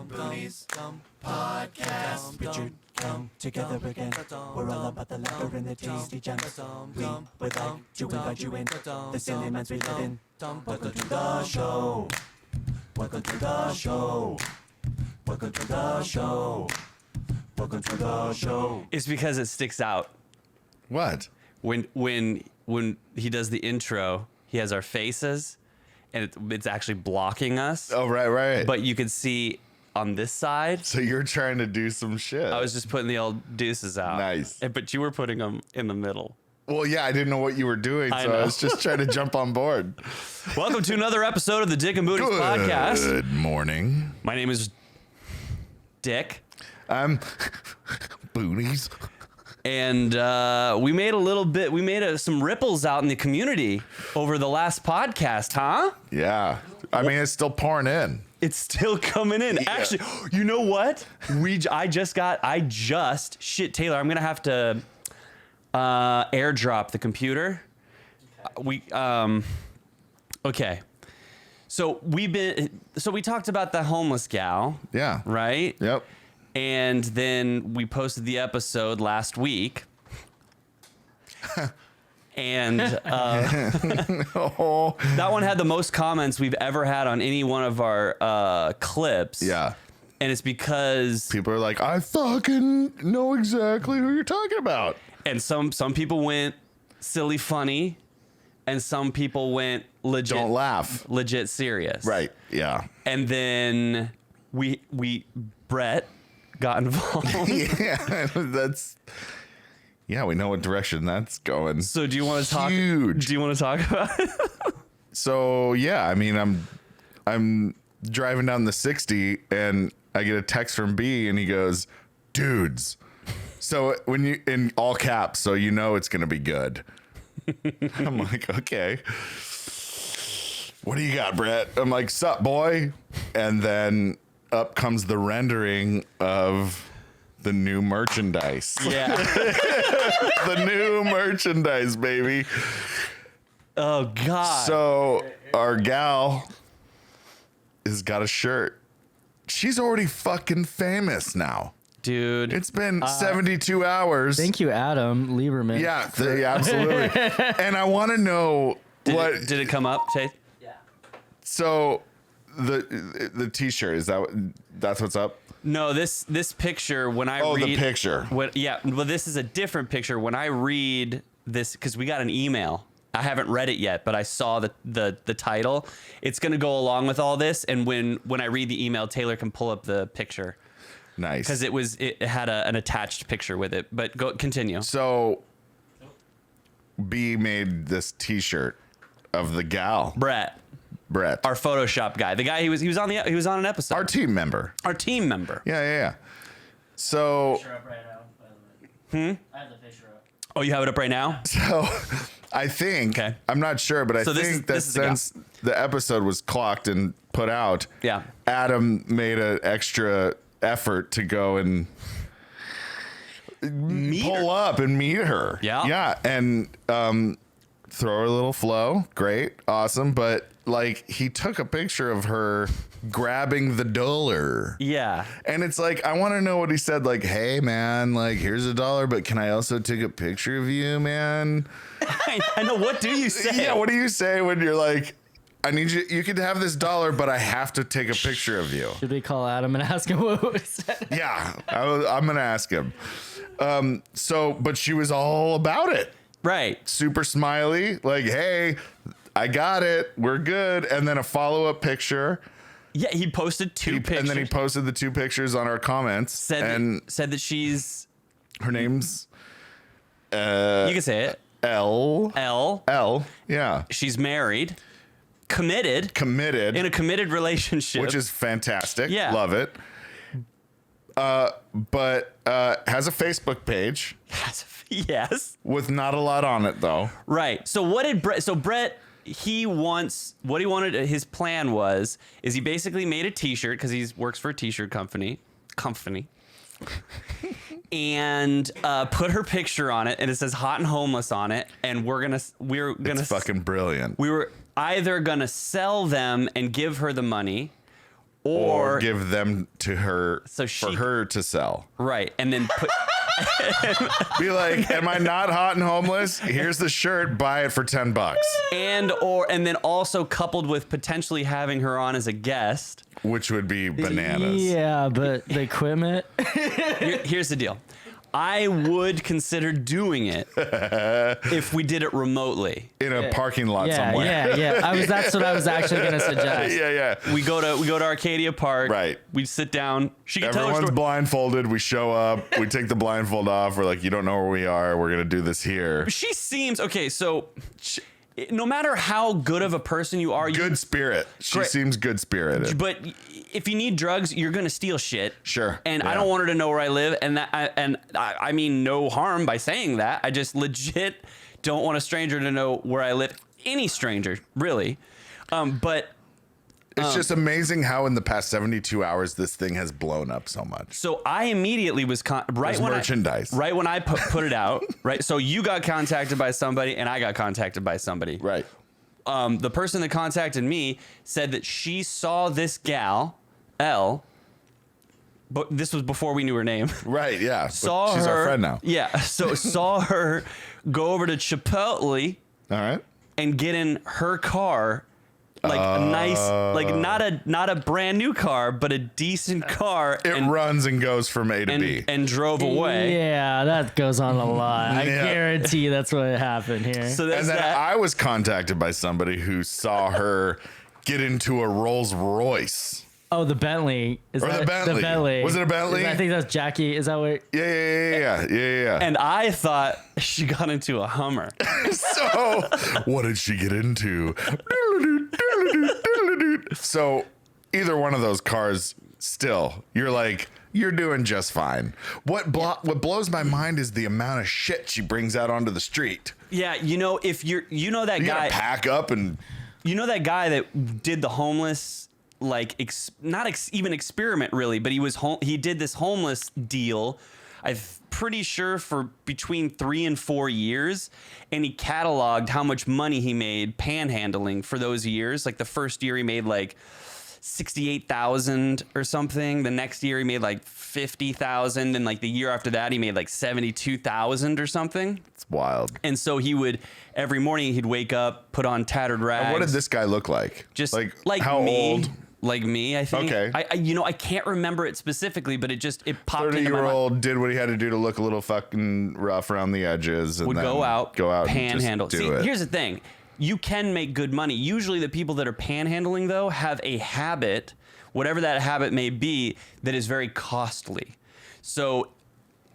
Booties Podcast. Richard, come together again. We're all about the laughter and the tasty gems. We would like to invite you in the silly minds we live in. Welcome to the show. Welcome to the show. Welcome to the show. Welcome to the show. It's because it sticks out. What? When he does the intro, he has our faces, and it's actually blocking us. Oh, right. But you can see on this side. So you're trying to do some shit. I was just putting the old deuces out. Nice. But you were putting them in the middle. Well, yeah, I didn't know what you were doing, so I was just trying to jump on board. Welcome to another episode of the Dick and Booties Podcast. Good morning. My name is Dick. I'm Booties. And we made some ripples out in the community over the last podcast, huh? Yeah. I mean, it's still pouring in. It's still coming in. Yeah. Actually, you know what? Shit, Taylor, I'm gonna have to airdrop the computer. Okay. So we talked about the homeless gal. Yeah. Right? Yep. And then we posted the episode last week. And that one had the most comments we've ever had on any one of our clips. Yeah. And it's because people are like, I fucking know exactly who you're talking about. And some people went silly funny, and some people went legit. Don't laugh. Legit serious. Right. Yeah. And then Brett got involved. Yeah, we know what direction that's going. So do you want to talk? Huge. Do you want to talk about it? So yeah, I mean, I'm driving down the 60 and I get a text from B and he goes, "Dudes." So when you in all caps, so you know it's gonna be good. I'm like, okay. What do you got, Brett? I'm like, sup, boy? And then up comes the rendering of the new merchandise. Yeah. The new merchandise, baby. Oh God. So our gal has got a shirt. She's already fucking famous now. Dude. It's been 72 hours. Thank you, Adam Lieberman. Yeah, absolutely. And I want to know did it come up, Tate? Yeah. So the t-shirt, that's what's up? No, this picture when I read. Oh, the picture. Well, this is a different picture. When I read this, because we got an email. I haven't read it yet, but I saw the title. It's going to go along with all this, and when I read the email, Taylor can pull up the picture. Nice. Because it had an attached picture with it. But continue. So B made this t-shirt of the gal. Brett, Brett. our Photoshop guy, the guy he was on an episode. Our team member. Yeah. So Picture up right now, by the way. I have the picture up. Oh, you have it up right now? So I think, Okay. I'm not sure, but I So think that this is the since the episode was clocked and put out, Yeah. Adam made an extra effort to go and pull up and meet her. Yeah. Yeah. And throw her a little flow. Great. Awesome. But like he took a picture of her grabbing the dollar. Yeah. And it's like, I want to know what he said. Like, hey, man, like, here's $1, but can I also take a picture of you, man? I know. What do you say? Yeah, what do you say when you're like, I need you, you could have this $1, but I have to take a picture of you? Should we call Adam and ask him what we said? Yeah, I'm going to ask him. But she was all about it. Right. Super smiley, like, hey, I got it. We're good. And then a follow-up picture. Yeah, he posted two pictures. And then he posted the 2 pictures on our comments. said that she's. Her name's You can say it. L. Yeah. She's married, committed in a committed relationship, which is fantastic. Yeah. Love it. But has a Facebook page. Yes. With not a lot on it though. Right. So what did Brett? So Brett, what he wanted. His plan is he basically made a T-shirt because he works for a T-shirt company, and put her picture on it, and it says "hot and homeless" on it, and we're gonna. It's fucking brilliant. either gonna sell them and give her the money, Or or give them to her So for she- her to sell. right, and then put. Be like, am I not hot and homeless? Here's the shirt. Buy it for $10, and then also coupled with potentially having her on as a guest. which would be bananas. Yeah, but the equipment. Here's the deal. I would consider doing it if we did it remotely. In a parking lot Yeah, somewhere. yeah. That's what I was actually gonna suggest. yeah. We go to Arcadia Park. Right. We sit down. She can tell her Everyone's story. blindfolded. We show up. We take the blindfold off. We're like, you don't know where we are. We're gonna do this here. She seems okay. So, no matter how good of a person you are, Good spirit. She Great. seems good spirited. but if you need drugs, you're gonna steal shit. Sure. And I Yeah. don't want her to know where I live, and I mean no harm by saying that. I just legit don't want a stranger to know where I live. Any stranger, really. But It's just amazing how in the past 72 hours this thing has blown up so much. so I immediately was There's merchandise. right when I put it out. Right. So you got contacted by somebody, and I got contacted by somebody. Right. The person that contacted me said that she saw this gal, Elle, but this was before we knew her name. Right. Yeah. But Saw she's her. our friend now. Yeah. So saw her go over to Chipotle All right. and get in her car, like a nice, like not a brand new car, but a decent car, It runs and goes from A to B. and drove away. Yeah, that goes on a lot. I Yeah. guarantee that's what happened here. So that's And then that. I was contacted by somebody who saw her get into a Rolls Royce. Oh, the Bentley. Is Or that the Bentley. The Bentley. Was it a Bentley? I think that's Jackie. Is that what? Yeah. And I thought she got into a Hummer. So, what did she get into? So, either one of those cars, still, you're like, you're doing just fine. What blows my mind is the amount of shit she brings out onto the street. Yeah, if that You guy, gotta pack up and that guy that did the homeless, like even experiment really, but he did this homeless deal. I'm pretty sure for between 3 and 4 years, and he cataloged how much money he made panhandling for those years. Like the first year he made like 68,000 or something. The next year he made like 50,000, and like the year after that he made like 72,000 or something. it's wild. And so he would every morning he'd wake up, put on tattered rags. What did this guy look like? Just like how me, old? Like me, I think. Okay. I can't remember it specifically, but it popped into my mind. 30-year-old did what he had to do to look a little fucking rough around the edges, and Would then go out, and panhandle. just See, do it. here's the thing: you can make good money. Usually, the people that are panhandling though have a habit, whatever that habit may be, that is very costly. So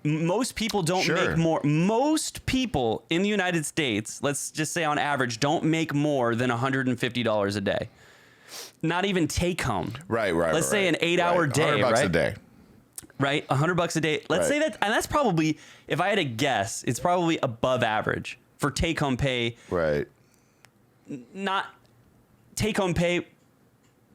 most people don't Sure. make more. Most people in the United States, let's just say on average, don't make more than $150 a day. Not even take home. Right. Let's say an 8-hour day, $100 right? a day. Right? $100 a day. Let's Right. say that, and that's probably, if I had to guess, it's probably above average for take home pay. Right. Not take home pay.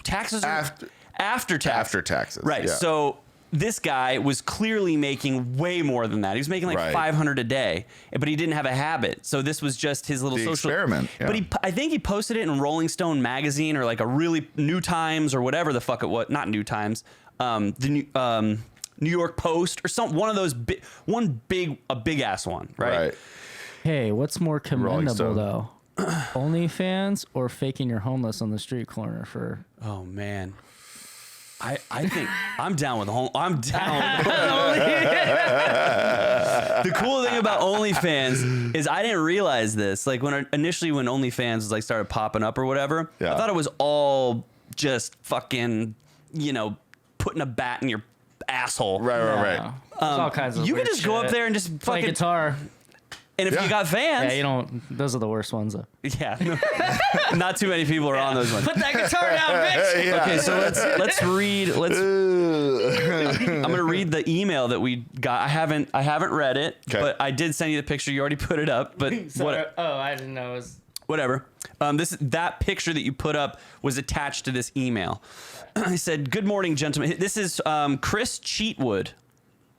Taxes are after tax. After taxes. Right. Yeah. So this guy was clearly making way more than that. He was making like Right. $500 a day, but he didn't have a habit. So this was just his little The social experiment, yeah. But I think he posted it in Rolling Stone magazine or like a really New Times or whatever the fuck it was. Not New Times. The New York Post or one of those a big ass one, right? Hey, what's more commendable Stone. though? OnlyFans or faking you're homeless on the street corner for? Oh man. I think I'm down with I'm down. The cool thing about OnlyFans is I didn't realize this. Like when OnlyFans was like started popping up or whatever, Yeah. I thought it was all just fucking, putting a bat in your asshole. Right. There's all kinds of. You could weird just go up shit. there and just play fucking guitar. And if Yeah. you got fans, Yeah, you don't. Those are the worst ones. Though. yeah, not too many people are on those ones. Put that guitar down, bitch. Yeah. Okay, so let's read. I'm gonna read the email that we got. I haven't read it, Okay. but I did send you the picture. You already put it up, but Oh, I didn't know it was. whatever. That picture that you put up was attached to this email. I said, "Good morning, gentlemen. This is Chris Cheatwood.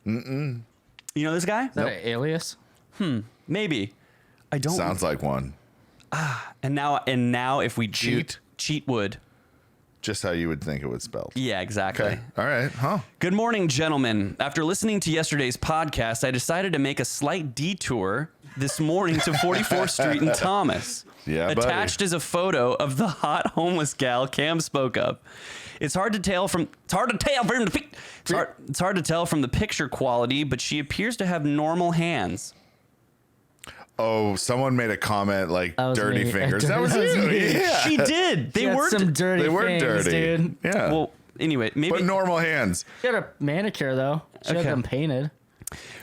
You know this guy? Is that an alias? Maybe. I don't. Sounds like one. And now if we Cheat? cheat would. Just how you would think it was spelled. Yeah, exactly. Okay. All right. Huh. Good morning, gentlemen. After listening to yesterday's podcast, I decided to make a slight detour this morning to 44th Street in Thomas. Yeah, buddy. Attached is a photo of the hot homeless gal Cam spoke of. It's hard to tell from the picture quality, but she appears to have normal hands. Oh, someone made a comment like That was dirty me. fingers. That was That was you. me. Yeah. She did. They She had were some dirty They were things, dirty. dude. Yeah. well. Anyway, maybe but normal hands. She had a manicure though. She Okay. had them painted.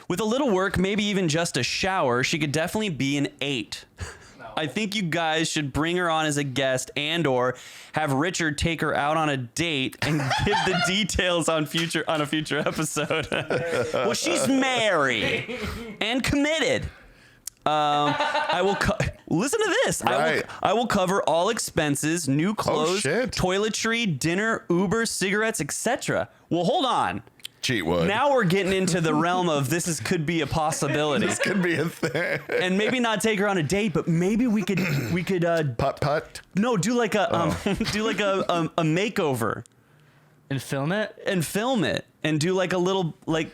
with a little work, maybe even just a shower, she could definitely be an 8. I think you guys should bring her on as a guest and/or have Richard take her out on a date and give the details on a future episode. Well, she's married and committed. I will listen to this. Right. I will cover all expenses, new clothes, shit. toiletry, dinner, Uber, cigarettes, etc. Well, hold on. Cheat would. Now we're getting into the realm of could be a possibility. This could be a thing. And maybe not take her on a date, but maybe we could Putt. do like a makeover And film it. and film it and do like a little like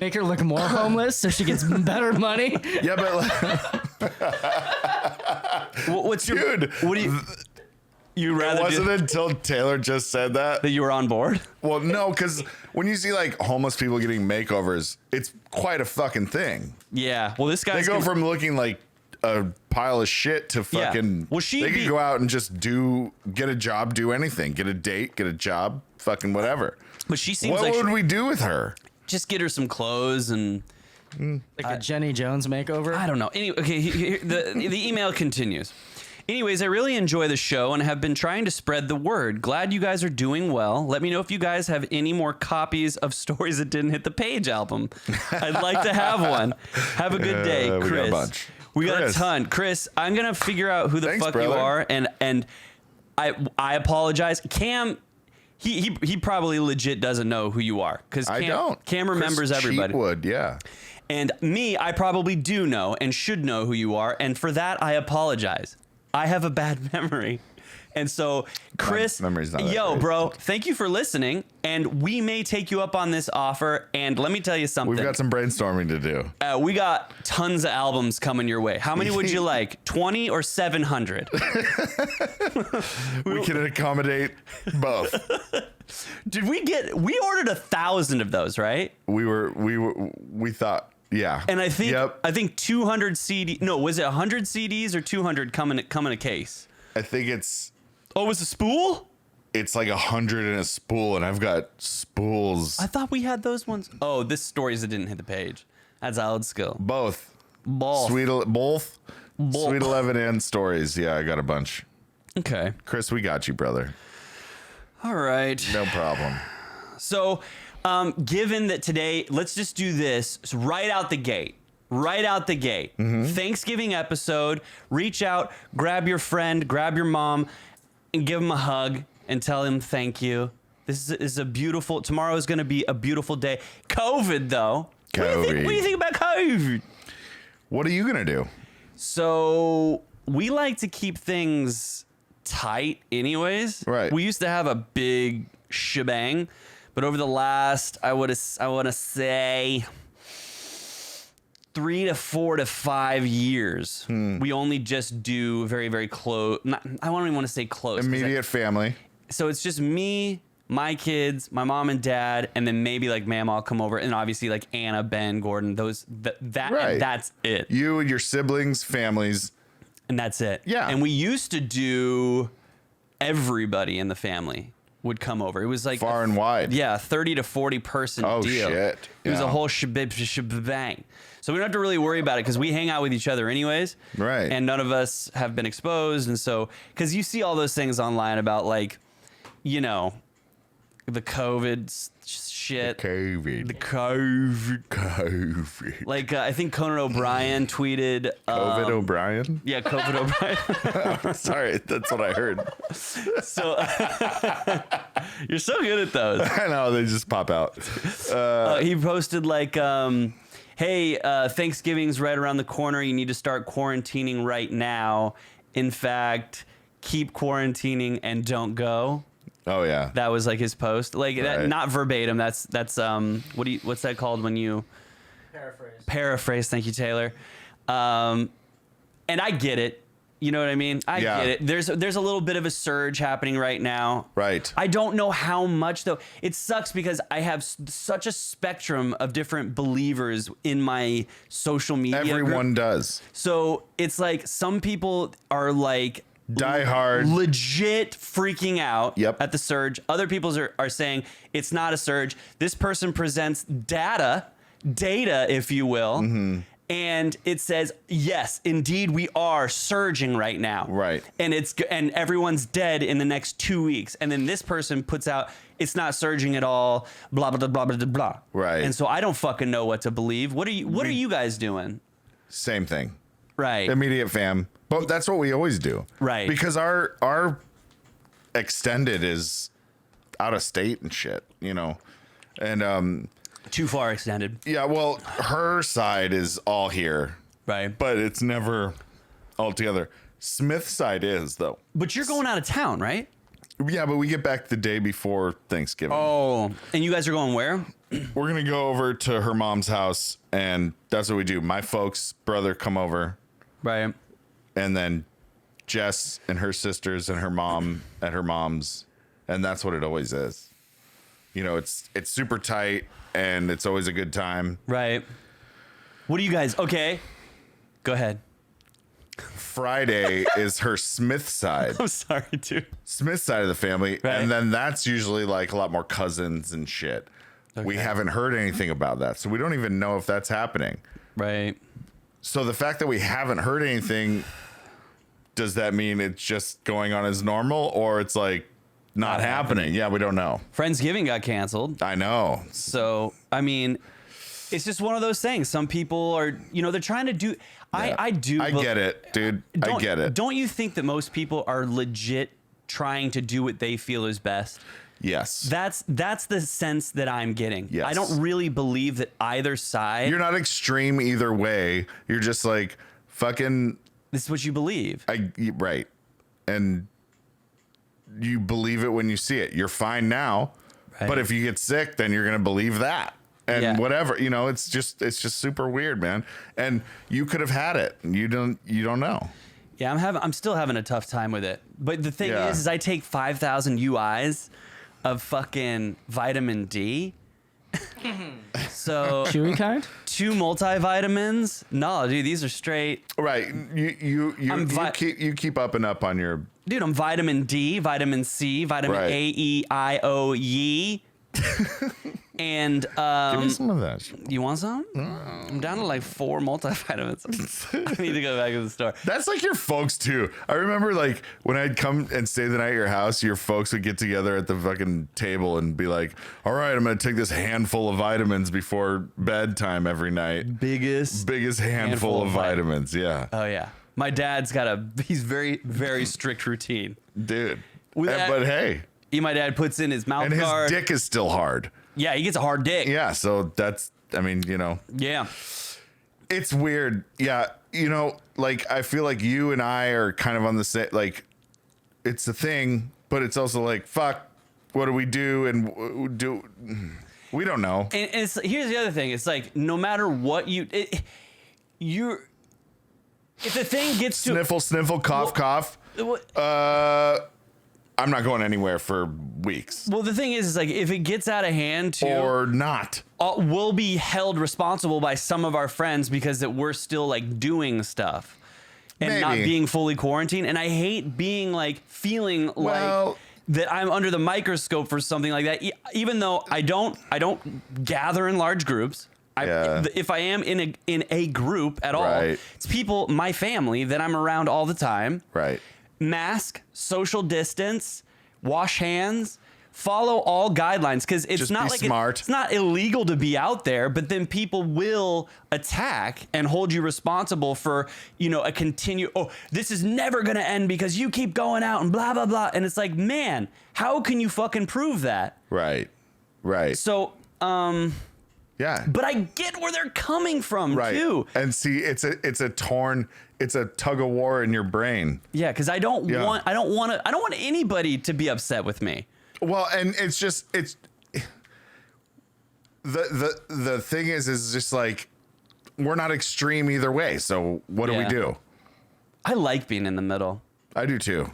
Make her look more homeless so she gets better money. Yeah, but what's your dude, what do you it rather wasn't do until Taylor just said that. that you were on board? Well, no, because when you see like homeless people getting makeovers, it's quite a fucking thing. Yeah. Well, this They guy's go gonna- from looking like a pile of shit to Yeah. fucking. Well, she'd they be- could go out and just get a job, do anything, get a date, get a job, fucking whatever. but she seems What like would we do with her? just get her some clothes and Like a Jenny Jones makeover. I don't know. Anyway, okay, the email continues. Anyways, I really enjoy the show and have been trying to spread the word. Glad you guys are doing well. Let me know if you guys have any more copies of Stories That Didn't Hit the Page album. I'd like to have one. Have a good day, We got a Chris. bunch. We got Chris. a ton. Chris, I'm going to figure out who the Thanks, fuck you brother. are, and I apologize. Cam, he probably legit doesn't know who you are because I don't. Cam remembers Chris everybody. Cheatwood, yeah. And me, I probably do know and should know who you are. And for that, I apologize. I have a bad memory. And so, Chris, memory's not that yo, great. bro, thank you for listening. And we may take you up on this offer. And let me tell you something. We've got some brainstorming to do. We got tons of albums coming your way. How many would you like? 20 or 700? We can accommodate both. We ordered 1,000 of those, right? We thought, yeah. And I think Yep. 200 CD. No, was it 100 CDs or 200 come in a case? I think it's Oh, it was a spool? like 100 in a spool, and I've got spools. I thought we had those ones. Oh, this Stories That Didn't Hit the Page. That's old skill. Both. Both. Both. Both. Sweet 11 and Stories. Yeah, I got a bunch. Okay. Chris, we got you, brother. All right. No problem. So, given that today, let's just do this right out the gate. Right out the gate. Thanksgiving episode. Reach out, grab your friend, grab your mom, and give them a hug and tell them thank you. This is a beautiful. Tomorrow is going to be a beautiful day. COVID though. What do you think about COVID? What are you going to do? So we like to keep things tight anyways. Right. We used to have a big shebang, but over the last, I want to say 3 to 4 to 5 years, we only just do very, very close. I don't even want to say close. 'cause Immediate family. so it's just me, my kids, my mom and dad, and then maybe like Mama will come over, and obviously like Anna, Ben, Gordon, Right. and that's it. You and your siblings, families. And that's it. Yeah. And we used to do everybody in the family would come over. It was like Far and wide. Yeah, 30 to 40 person Oh, deal. shit. It was Yeah. a whole shebang. So we don't have to really worry about it because we hang out with each other anyways. Right. And none of us have been exposed. And so, because you see all those things online about like, you know, the COVID shit. COVID. The COVID. COVID. Like, I think Conan O'Brien tweeted. COVID O'Brien? Yeah, COVID O'Brien. Sorry, that's what I heard. So you're so good at those. I know, they just pop out. He posted like, hey, Thanksgiving's right around the corner. You need to start quarantining right now. in fact, keep quarantining and don't go. Oh yeah. That was like his post, like that, Right. not verbatim. That's what's that called when you paraphrase? Thank you, Taylor. And I get it. You know what I mean? I Yeah. get it. There's a little bit of a surge happening right now. Right. I don't know how much though. It sucks because I have such a spectrum of different believers in my social media. Everyone group. does. So it's like some people are like Die hard. legit freaking out Yep. at the surge. Other people are saying it's not a surge. This person presents data, if you will. Mm-hmm. And it says, yes, indeed, we are surging right now. Right. And everyone's dead in the next 2 weeks. And then this person puts out, it's not surging at all, blah, blah, blah, blah, blah, blah. Right. And so I don't fucking know what to believe. What are you guys doing? Same thing. Right. Immediate fam. But that's what we always do. Right. Because our extended is out of state and shit, And Too far extended. yeah, well, her side is all here, Right. but it's never all together. Smith's side is though. But you're going out of town, right? Yeah, but we get back the day before Thanksgiving. Oh, and you guys are going where? We're gonna go over to her mom's house, and that's what we do. My folks, brother, come over, Right. and then Jess and her sisters and her mom at her mom's, and that's what it always is. It's super tight, and it's always a good time. Right. What do you guys? Okay. Go ahead. Friday is her Smith side. I'm sorry, dude. Smith side of the family, Right. and then that's usually like a lot more cousins and shit. We haven't heard anything about that, so we don't even know if that's happening. Right. So the fact that we haven't heard anything, does that mean it's just going on as normal, or it's like not happening? Yeah, we don't know. Friendsgiving got canceled. I know. So, I mean, it's just one of those things. Some people are, they're trying to do. Yeah. I do. I get it, dude. I get it. Don't you think that most people are legit trying to do what they feel is best? Yes. That's the sense that I'm getting. Yes. I don't really believe that either side. You're not extreme either way. You're just like fucking. This is what you believe. Right. And you believe it when you see it. You're fine now, Right. but if you get sick, then you're gonna believe that. And Yeah. whatever, it's just super weird, man. And you could have had it. And you don't know. Yeah, I'm still having a tough time with it. But the thing Yeah. is I take 5,000 UIs of fucking vitamin D. So Chewy kind? 2 multivitamins. No, dude, these are straight. Right. You keep up and up on your. Dude, I'm vitamin D, vitamin C, vitamin Right. A, E, I, O, Y. And Give me some of that. you want some? I'm down to like 4 multivitamins. I need to go back to the store. That's like your folks too. I remember like when I'd come and stay the night at your house, your folks would get together at the fucking table and be like, "All right, I'm gonna take this handful of vitamins before bedtime every night." Biggest handful of vitamins. Yeah, Oh yeah. My dad's got he's very, very strict routine. dude. With that- But hey, My dad puts in his mouth and his guard. dick is still hard. Yeah, he gets a hard dick. Yeah, so that's. I mean, Yeah. it's weird. Yeah, like I feel like you and I are kind of on the same. Like, it's a thing, but it's also like, fuck. What do we do? And do we don't know. And here's the other thing. It's like no matter what if the thing gets to Sniffle, cough, cough. I'm not going anywhere for weeks. well, the thing is like if it gets out of hand too, Or not. we'll be held responsible by some of our friends because that we're still like doing stuff and not Maybe. being fully quarantined. And I hate being like feeling Well- like that I'm under the microscope for something like that. Even though I don't gather in large groups. Yeah. If I am in a group at all, Right. it's people, my family that I'm around all the time. Right. Mask, social distance, wash hands, follow all guidelines because it's Just not be like smart. it's not illegal to be out there, but then people will attack and hold you responsible for a continue. Oh, this is never gonna end because you keep going out and blah blah blah. And it's like, man, how can you fucking prove that? Right. Right. So, Yeah, Yeah. But I get where they're coming from Right. too. And see, it's a tug of war in your brain. Yeah, because I don't Yeah. want anybody to be upset with me. Well, and it's the thing is just like we're not extreme either way. So what do we Yeah. do? I like being in the middle. I do too.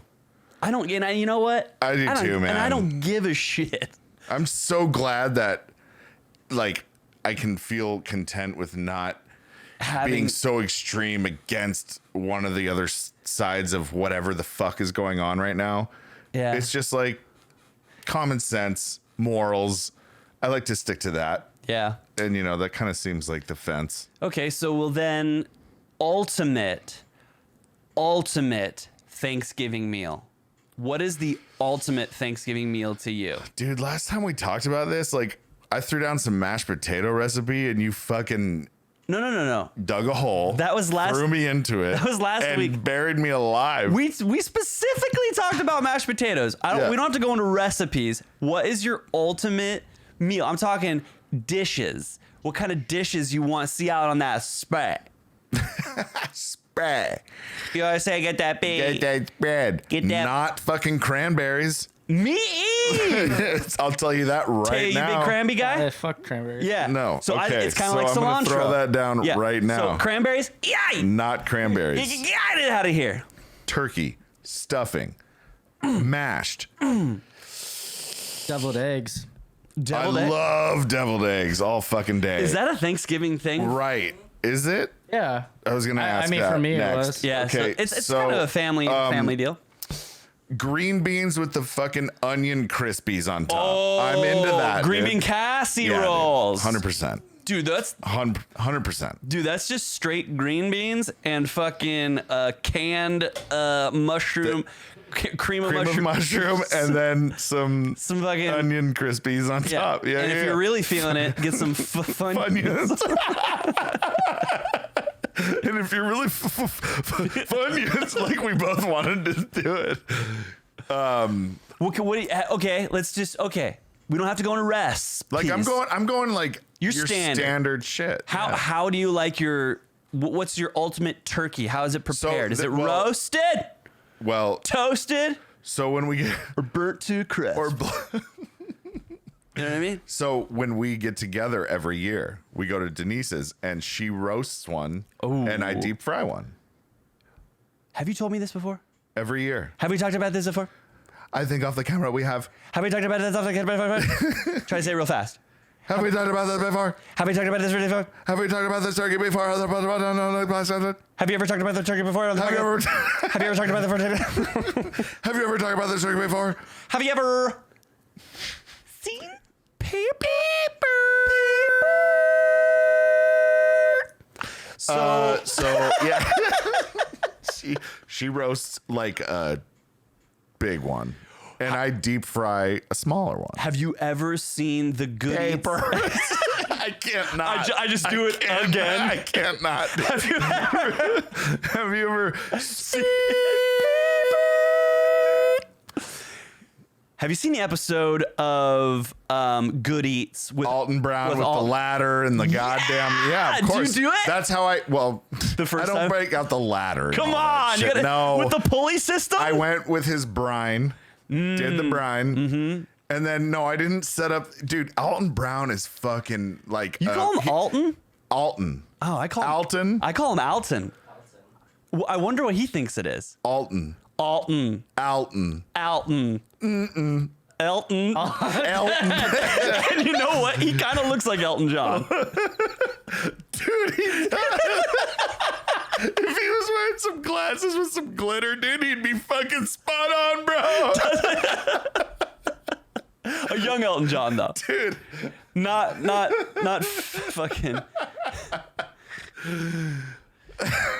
I don't, and you know what? I do don't- too, man. And I don't give a shit. I'm so glad that like I can feel content with not being so extreme against one of the other sides of whatever the fuck is going on right now. Yeah. It's just like common sense, morals. I like to stick to that. Yeah. And you know, that kind of seems like the fence. Okay, so well then, ultimate Thanksgiving meal. What is the ultimate Thanksgiving meal to you? Dude, last time we talked about this, like I threw down some mashed potato recipe and you fucking No. dug a hole. That was threw me into it. That was last and week. Buried me alive. We specifically talked about mashed potatoes. Yeah. We don't have to go into recipes. What is your ultimate meal? I'm talking dishes. What kind of dishes you want to see out on that spread? Spread. You always say, get that big. Get that spread. Get that- Not fucking cranberries. Me? I'll tell you that right Hey, you now. big cranberry guy? Fuck cranberries. Yeah. No. So Okay, it's kind so of like I'm gonna cilantro. throw that down right now. So cranberries? Yay! Not cranberries. Get it out of here. Turkey, stuffing, mashed. Deviled eggs. Deviled I egg? love deviled eggs all fucking day. Is that a Thanksgiving thing? right? Is it? Yeah. I was gonna ask. I mean, that for me, it next. was. Yeah. Okay. So it's so, kind of a family deal. green beans with the fucking onion crispies on top. I'm into that. Green dude. bean casseroles. 100%. Dude, that's 100%. Dude, just straight green beans and fucking canned mushroom, cream of Cream mushroom. of mushroom and then some fucking onion crispies on Yeah. top. Yeah, and if you're really feeling it, get some Funyuns. And if you're really Funyuns, like we both wanted to do it. Okay, let's just We don't have to go into recipes. Like I'm going like Your your standard. standard shit. Yeah. How do you like your? What's your ultimate turkey? How is it prepared? Is it well- roasted, Well, toasted, so when we get or burnt to a crisp? You know what I mean? So when we get together every year, we go to Denise's and she roasts one and I deep fry one Have you told me this before? every year. Have we talked about this before? I think off the camera we have. Have we talked about this before? Try to say it real fast. Have we talked about this before? Have we talked about this before? Have we talked about this turkey before? Have you ever talked about the turkey before? Have you ever, Have you ever talked about the turkey? have you ever talked about this turkey before? Have you ever seen paper? So So yeah, she roasts like a big one, and I deep fry a smaller one. have you ever seen the good Eats? I can't not. I just do it can't again. not. I can't not. Have you ever? Have you ever seen? Have you seen the episode of Good Eats with Alton Brown with the Alton? ladder and the goddamn Yeah, of did you course. do it? That's how I The first I don't time? break out the ladder. and Come all that on, you shit. gotta, no. with the pulley system. I went with his brine, did the brine, and then no, I didn't set up. Dude, Alton Brown is fucking like You call him Alton? Alton. Oh, I call him Alton. I call him Alton. I wonder what he thinks it is. Alton. Alton. Alton. Elton. Elton. And you know what? He kind of looks like Elton John. Dude, he does. If he was wearing some glasses with some glitter, dude, he'd be fucking spot on, bro. A young Elton John, though. Dude. Not fucking.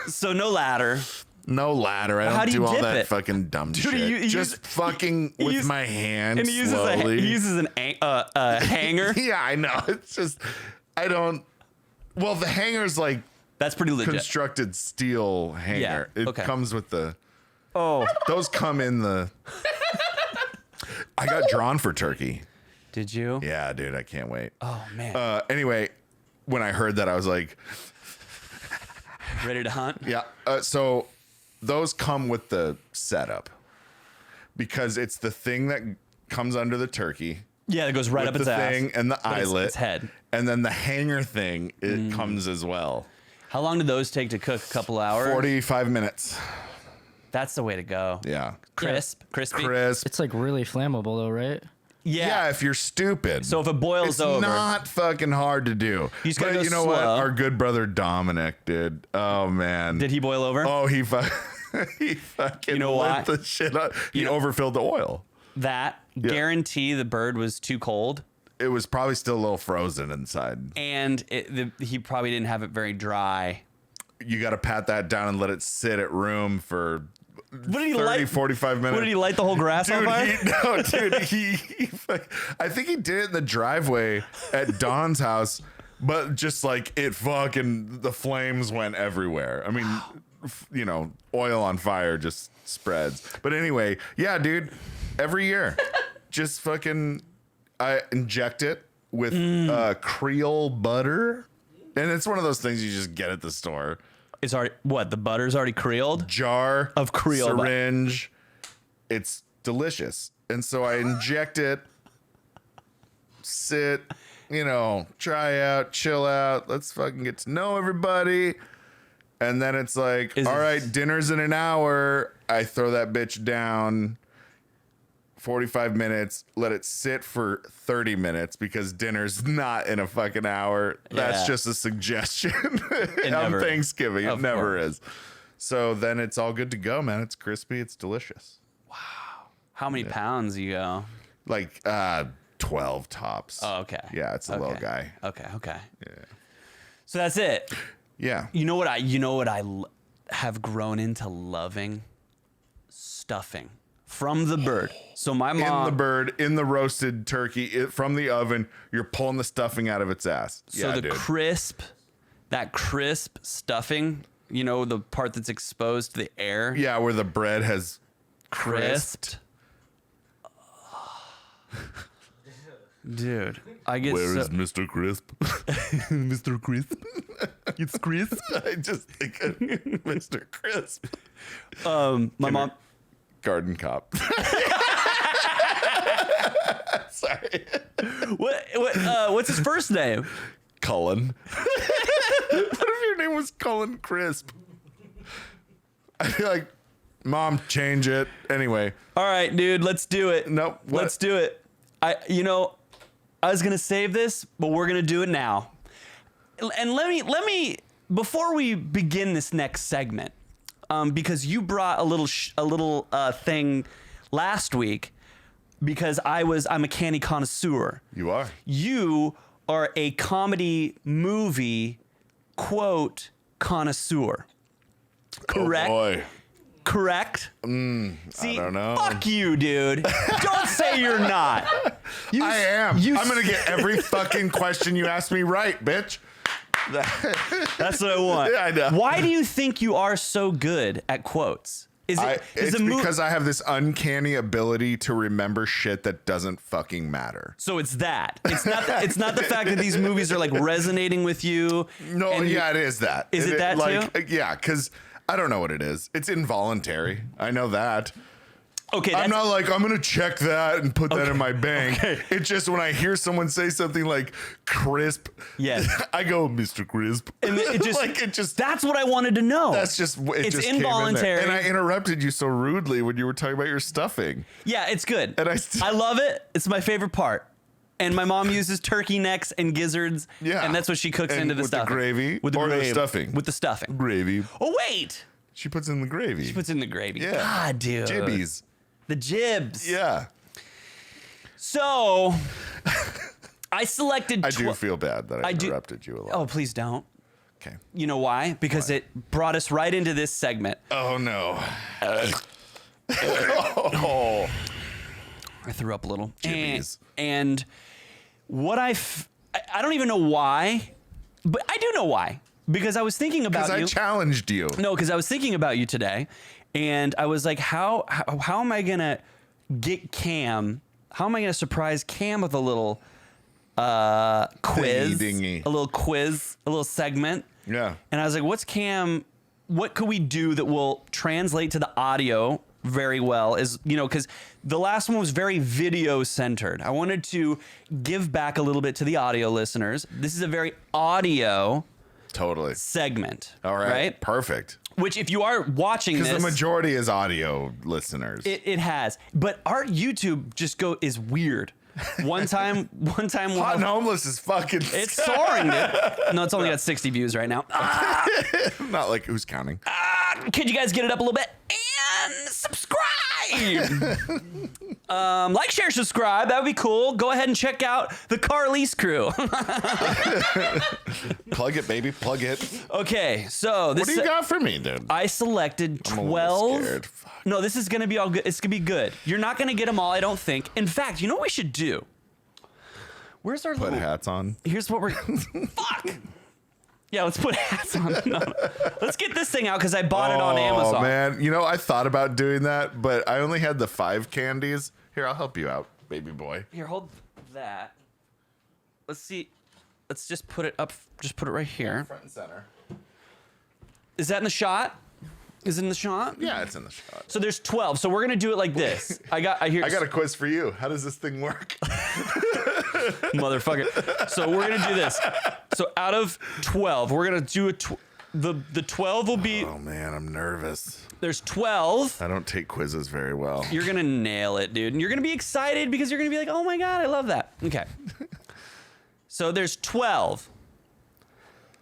So no ladder. No ladder. I How don't do you do all dip that it? fucking dumb Dude, shit. he Just use- fucking he with use- my hand And he uses slowly. a hanger. Yeah, I know. It's just, I don't. Well, the hanger's like That's pretty legit. constructed steel hanger. Yeah, It okay. comes with the. Oh, Those come in the. I got drawn for turkey. did you? Yeah, dude, I can't wait. Oh man. Anyway, when I heard that, I was like, Ready to hunt? yeah. So those come with the setup because it's the thing that comes under the turkey. Yeah, it goes right with up its the ass. thing and the But eyelet, its head. and then the hanger thing. It comes as well. How long do those take to cook? A couple hours? 45 minutes. That's the way to go. Yeah. Crispy. Crisp. It's like really flammable though, right? Yeah, if you're stupid. So if it boils it's over, not fucking hard to do. You just gotta But go you know what? slow. Our good brother Dominic did. Oh man. did he boil over? Oh, he fucking You know lit why? the shit up. He You know- overfilled the oil. That guarantee the bird was too cold, It was probably still a little frozen inside. and he probably didn't have it very dry. You got to pat that down and let it sit at room for What did he 30, light? 45 minutes. What did he light the whole grass on fire? I think he did it in the driveway at Don's house, but just like it fucking, the flames went everywhere. I mean, you know, oil on fire just spreads. But anyway, yeah, dude, every year, just fucking, I inject it with Creole butter. And it's one of those things you just get at the store. It's already what? The butter's already creoled. Jar Of Creole butter. syringe. It's delicious. And so I inject it, sit, you know, try out, chill out. Let's fucking get to know everybody. And then it's like, Is all it- right, dinner's in an hour. I throw that bitch down. 45 minutes, let it sit for 30 minutes because dinner's not in a fucking hour. That's Yeah. just a suggestion on never is. Thanksgiving. It Of never course. is. So then it's all good to go, man. It's crispy. It's delicious. How many pounds you go? Like 12 tops. Oh, okay. Yeah, it's a little guy. Okay. Yeah. So that's it. Yeah. You know what I have grown into loving? Stuffing from the bird. So my mom, In the bird, in the roasted turkey, from the oven, you're pulling the stuffing out of its ass. so yeah, the dude. that crisp stuffing, you know, the part that's exposed to the air, Yeah, where the bread has crisped. Dude, I get Where so, is Mr. Crisp? Mr. Crisp. it's crisp. I just think of Mr. Crisp. My mom. Garden Cop. Sorry. What's his first name? Cullen. What if your name was Cullen Crisp? I'd be like, Mom, change it. Anyway. All right, dude, let's do it. Nope. What? Let's do it. I was gonna save this, but we're gonna do it now. And let me before we begin this next segment, because you brought a little thing last week, because I'm a candy connoisseur. You are. You are a comedy movie quote connoisseur. Correct? Oh boy. Correct? See, I don't know. fuck you, dude. Don't say you're not. I am. You I'm going to get every fucking question you ask me right, bitch. That's what I want. Yeah, I know. Why do you think you are so good at quotes? Is it It's the because I have this uncanny ability to remember shit that doesn't fucking matter. So it's that. It's not the fact that these movies are like resonating with you. No, and yeah, it is that. Is it that too? Yeah, because I don't know what it is. It's involuntary. I know that. Okay, I'm that's, not like, I'm going to check that and put that in my bank. Okay. It's just when I hear someone say something like crisp, Yes. I go, Mr. Crisp. and it just like, it just, that's what I wanted to know. that's just, it It's just came in there. involuntary. And I interrupted you so rudely when you were talking about your stuffing. Yeah, it's good. And I love it. It's my favorite part. And my mom uses turkey necks and gizzards. Yeah. And that's what she cooks And into the with the stuffing. gravy With the or the gravy. stuffing? With the stuffing. Gravy. Oh, wait. She puts in the gravy. She puts in the gravy. Yeah. God, dude. Jibbies. The jibs. Yeah. So, I selected... I do feel bad that I I do- interrupted you a lot. Oh, please don't. Okay. You know why? Because it brought us right into this segment. Oh, no. Oh. I threw up a little. Jibbies. And what I don't even know why, but I do know why. Because I was thinking about Because I you. challenged you. No, because I was thinking about you today, and I was like, how am I gonna get Cam? How am I gonna surprise Cam with a little quiz, Dingy. a little quiz, a little segment. Yeah. And I was like, what could we do that will translate to the audio very well? Is, because the last one was very video centered. I wanted to give back a little bit to the audio listeners. This is a very audio Totally. segment. All right. Right? Perfect. Which, if you are watching this, Because the majority is audio listeners. it has. But our YouTube is weird. One time Hot and homeless is fucking. it's soaring, dude. No, it's only got 60 views right now. Not like who's counting. Could you guys get it up a little bit and subscribe? Like, share, subscribe. That would be cool. Go ahead and check out the Carlise crew. Plug it, baby. Plug it. Okay, so this What do you got for me, dude? I selected I'm a little 12. scared. Fuck. No, this is gonna be all good. It's gonna be good. You're not gonna get them all, I don't think. In fact, you know what we should do? Where's our Put little? hats on. Here's what we're. Fuck. Yeah, let's put hats on. No. Let's get this thing out because I bought it on Amazon. Oh, man. I thought about doing that, but I only had the 5 candies. Here, I'll help you out, baby boy. Here, hold that. Let's see. Let's just put it up. Just put it right here. Front and center. Is that in the shot? Is it in the shot? Yeah, it's in the shot. So there's 12. So we're gonna do it like this. I got a quiz for you. How does this thing work? Motherfucker. So we're gonna do this. So out of 12, we're gonna do the 12 will be. Oh man, I'm nervous. There's 12. I don't take quizzes very well. You're gonna nail it, dude, and you're gonna be excited because you're gonna be like, oh my god, I love that. Okay. So there's 12.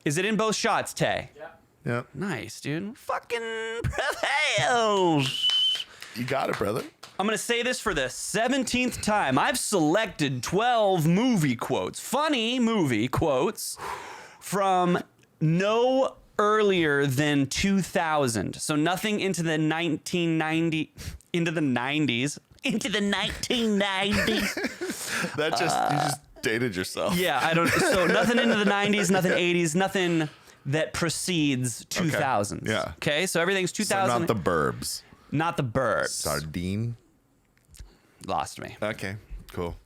Is it in both shots, Tay? Yeah. Yeah, Nice, dude. Fucking prevails. you got it, brother. I'm going to say this for the 17th time. I've selected 12 movie quotes, funny movie quotes from no earlier than 2000. So nothing into the 1990, into the 90s, into the 1990s. That you just dated yourself. Yeah, I don't. So nothing into the 90s, nothing 80s, nothing that precedes 2000s. Yeah. Okay, so everything's 2000. So not the Burbs. Not the Burbs. Sardine. Lost me. Okay, cool.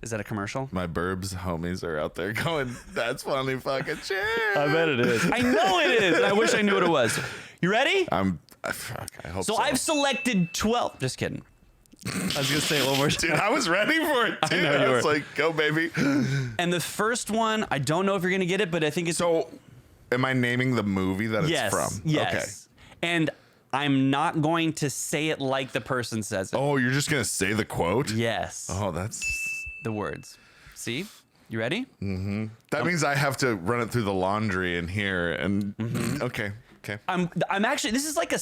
Is that a commercial? My Burbs homies are out there going, that's funny fucking shit. I bet it is. I know it is. And I wish I knew what it was. You ready? I hope so. So I've selected 12. Just kidding. I was going to say it one more time. Dude, I was ready for it, too. I know you was were. like, go, baby. And the first one, I don't know if you're going to get it, but I think it's. So, am I naming the movie that it's yes. from? Yes. Okay. And I'm not going to say it like the person says it. Oh, you're just going to say the quote? Yes. Oh, that's... The words. See? You ready? That means I have to run it through the laundry in here and... Okay. I'm actually, this is like a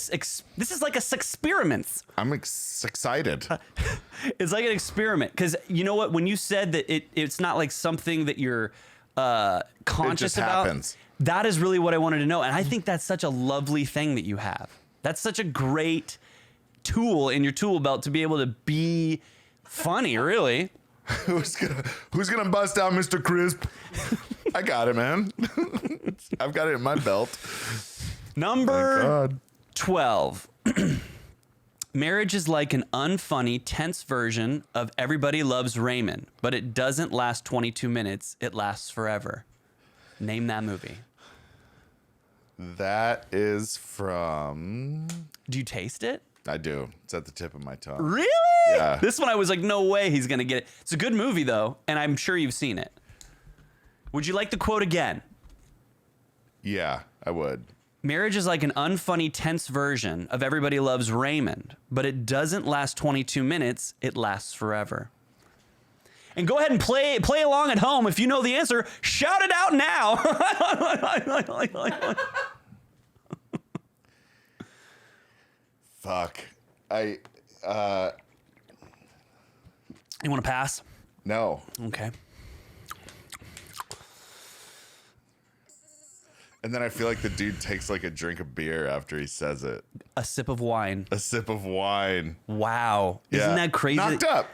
experiment. I'm excited. It's like an experiment because you know what? When you said that it's not like something that you're conscious just about, happens. that is really what I wanted to know, and I think that's such a lovely thing that you have. That's such a great tool in your tool belt to be able to be funny. Really, Who's gonna bust out Mr. Crisp? I got it, man. I've got it in my belt. number God. 12. Marriage is like an unfunny, tense version of Everybody Loves Raymond, but it doesn't last 22 minutes. It lasts forever. Name that movie. That is from... Do you taste it? I do. It's at the tip of my tongue. Really? Yeah. This one I was like, no way he's going to get it. It's a good movie, though, and I'm sure you've seen it. Would you like the quote again? Yeah, I would. Marriage is like an unfunny, tense version of Everybody Loves Raymond, but it doesn't last 22 minutes. It lasts forever. And go ahead and play along at home. If you know the answer, shout it out now. Fuck. You You want to pass? No. Okay. And then I feel like the dude takes like a drink of beer after he says it. A sip of wine. A sip of wine. Wow. Yeah. Isn't that crazy? Knocked up.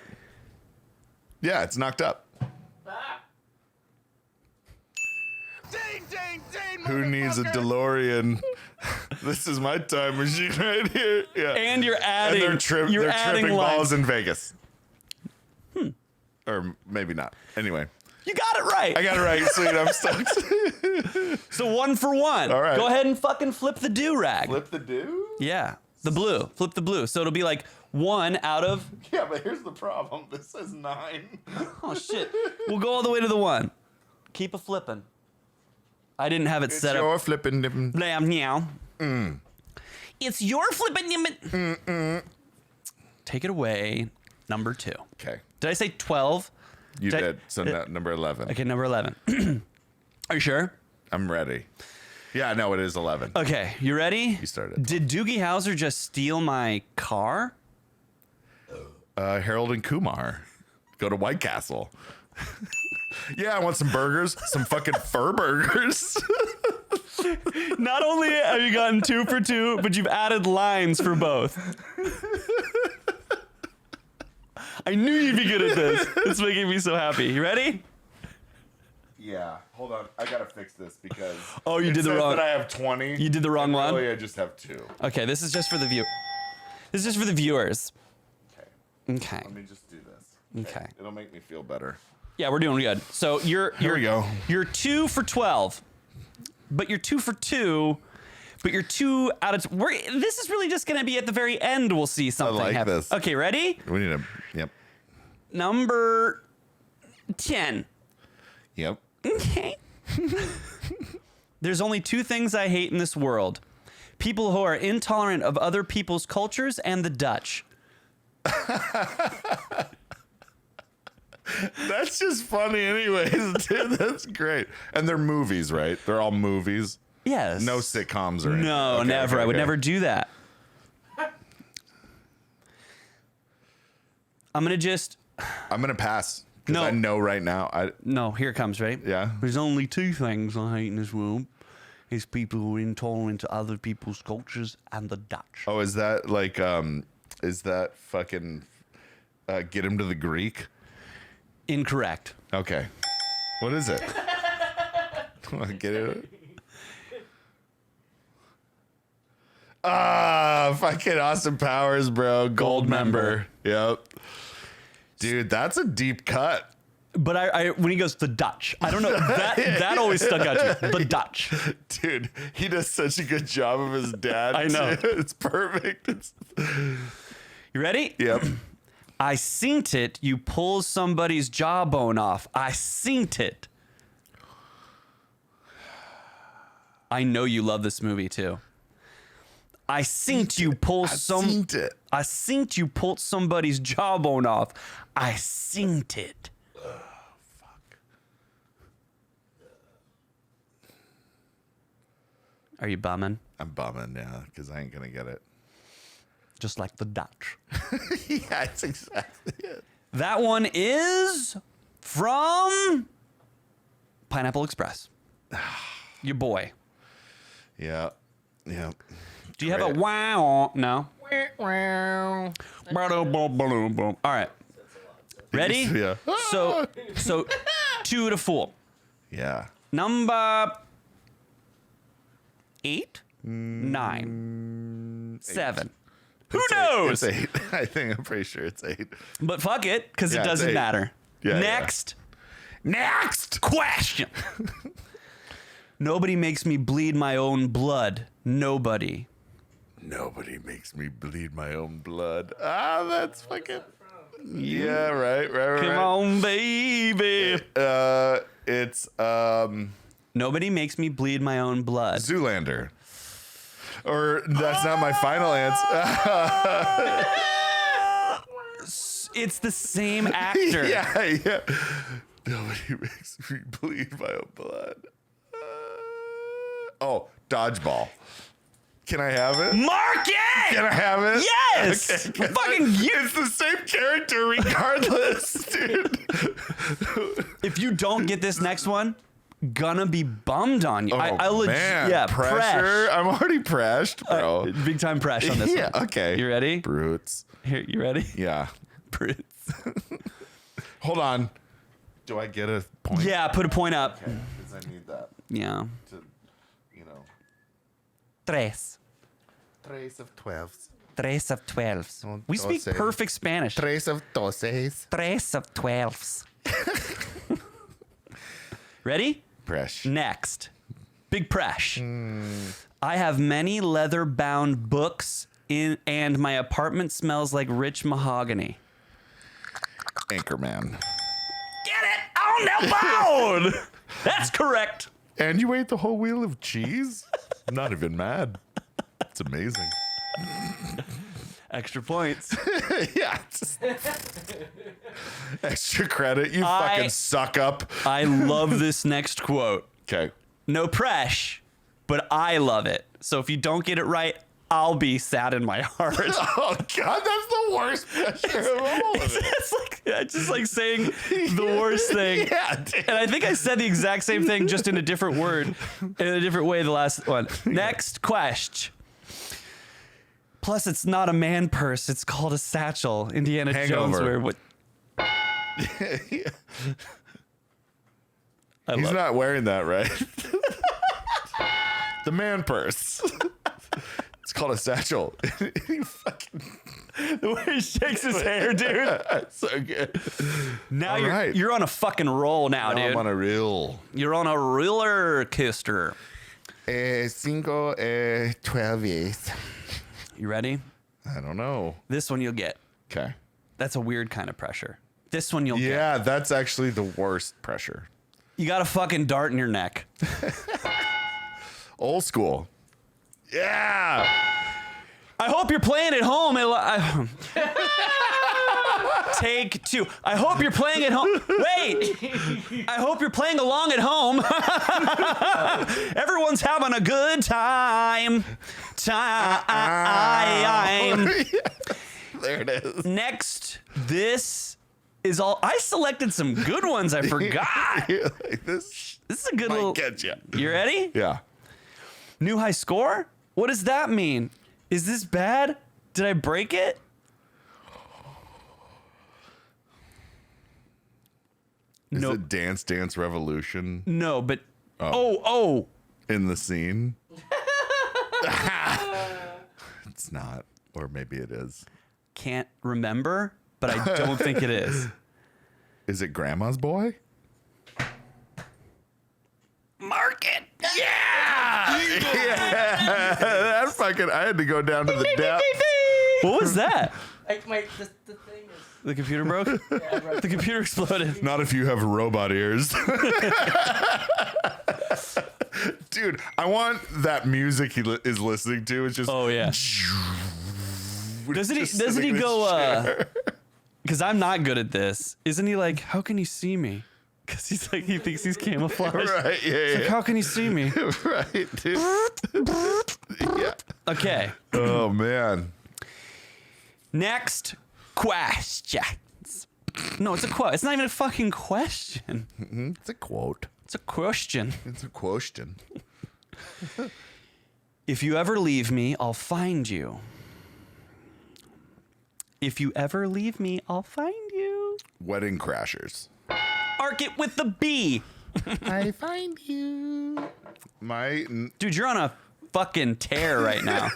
Yeah, it's knocked up. Who needs a DeLorean? This is my time machine right here. Yeah. And you're adding. And you're they're adding tripping lines. balls in Vegas. Or maybe not. Anyway. You got it right. I got it right. Sweet. I'm stoked. So 1 for 1. All right. Go ahead and fucking flip the do-rag. Flip the do? Yeah. The blue. Flip the blue. So it'll be like 1 out of... Yeah, but here's the problem. This says 9. Oh, shit. We'll go all the way to the 1. Keep a flipping. I didn't have it set up. flipping. Blam, meow. It's your flipping. Take it away. Number 2. Okay. Did I say 12? You did. So number 11. Okay, number 11. Are you sure? I'm ready. Yeah, no, it is 11. Okay, you ready? You started. Did Doogie Howser just steal my car? Harold and Kumar go to White Castle. Yeah, I want some burgers. Some fucking fur burgers. Not only have you gotten 2 for 2, but you've added lines for both. I knew you'd be good at this. It's making me so happy. You ready? Yeah. Hold on. I gotta fix this because Oh, you it did the says wrong. that I have 20. You did the wrong and one? Really, I just have 2. Okay, this is just for the view. This is just for the viewers. Okay. Okay. Let me just do this. Okay. It'll make me feel better. Yeah, we're doing good. So Here we go. You're 2 for 12, but you're 2 for 2. But you're 2 out of. This is really just gonna be at the very end. We'll see something like happen. this. Okay, ready? We need a. Yep. Number 10. Yep. Okay. There's only 2 things I hate in this world: people who are intolerant of other people's cultures and the Dutch. That's just funny, anyways, dude. That's great. And they're movies, right? They're all movies. Yes. No sitcoms or anything. No, Okay, never. okay, I would okay. never do that. I'm gonna just. I'm gonna pass because No. I know right now. No, here it comes, right? Yeah. There's only 2 things I hate in this world. It's people who are intolerant to other people's cultures and the Dutch. Oh, is that like is that fucking get him to the Greek? Incorrect. Okay. What is it? Get it? Fucking Austin Powers, bro. Gold member. Yep. Dude, that's a deep cut. But I when he goes the Dutch, I don't know that always stuck out to me. The Dutch. Dude, he does such a good job of his dad. I know. too. It's perfect. You ready? Yep. I seen it. You pull somebody's jawbone off. I seen it. I know you love this movie too. I seen you pull Seen it. I seen you pull somebody's jawbone off. I seen it. Fuck. Are you bumming? I'm bumming, yeah, because I ain't gonna get it. Just like the Dutch. Yeah, it's exactly it. That one is from Pineapple Express. Your boy. Yeah. Yeah. Do you have a Great. wow? No. All right. Ready? Yeah. So 2 to 4. Yeah. Number 8, 9, 7. Who knows? It's 8. I think I'm pretty sure it's 8. But fuck it, because Yeah, it it's doesn't 8. matter. Yeah, Next question. Nobody makes me bleed my own blood. Nobody. Nobody makes me bleed my own blood. Ah, that's fucking. Yeah, right. Come on, baby. It's Nobody makes me bleed my own blood. Zoolander. Or that's not my final answer. It's the same actor. yeah. Nobody makes me bleed my own blood. Oh, dodgeball. Can I have it? Mark it! Can I have it? Yes! Okay. Fucking you! It's the same character regardless, dude. If you don't get this next one, gonna be bummed on you. Oh, I legit, man. yeah, Pressure. I'm already preshed, bro. Big time pressure on this Yeah, one. okay. You ready? Brutes. Here, you ready? Yeah. Brutes. Hold on. Do I get a point? Yeah, put a point up. Okay, because I need that Yeah. to, you know. Tres. Tres of 12s. Tres of 12s. We speak Doce. perfect Spanish. Tres of doces. Tres of 12s. Ready? Fresh. Next. Big presh. I have many leather-bound books and my apartment smells like rich mahogany. Anchorman. Get it? On the board! That's correct. And you ate the whole wheel of cheese? I'm not even mad. It's amazing. Extra points. Yeah. Extra credit. You fucking suck up. I love this next quote. Okay. No presh, but I love it. So if you don't get it right, I'll be sad in my heart. Oh, God, that's the worst pressure of all of it. It's just like saying the worst thing. Yeah, dude. And I think I said the exact same thing, just in a different word, in a different way the last one. Next question. Plus, it's not a man purse. It's called a satchel. Indiana Jones. Hangover. Where what? He's not wearing that, right? The man purse. It's called a satchel. You fucking... The way he shakes his hair, dude. So good. Now All you're right. you're on a fucking roll now, Now dude. I'm on a reel. You're on a roller coaster. 12 years. You ready? I don't know. This one you'll get. Okay. That's a weird kind of pressure. This one you'll get. Yeah, that's actually the worst pressure. You got a fucking dart in your neck. Old school. Yeah. I hope you're playing at home. Take two. I hope you're playing at home. Wait. I hope you're playing along at home. Everyone's having a good time. There it is. Next, this is all. I selected some good ones. I forgot. Like this This is a good might little. get you. You ready? Yeah. New high score? What does that mean? Is this bad? Did I break it? Is Nope. it Dance Dance Revolution No, but oh. in the scene? It's not. Or maybe it is. Can't remember, but I don't think it is. Is it Grandma's Boy? Mark it. Yeah! That fucking, I had to go down to the depth. What was that? Like the thing is. The computer broke? The computer exploded. Not if you have robot ears. Dude, I want that music he is listening to. It's just. Oh yeah. Doesn't he just sitting in his go chair. because I'm not good at this. Isn't he like, how can you see me? Because he's like, he thinks he's camouflaged. Right, yeah, Like, yeah. how can you see me? Right, dude. Yeah. Okay. Oh, man. Next questions. No, it's a quote. It's not even a fucking question. It's a quote. It's a question. It's a question. If you ever leave me, I'll find you. If you ever leave me, I'll find you. Wedding Crashers. Arc it with the B. I find you. Dude, you're on a fucking tear right now.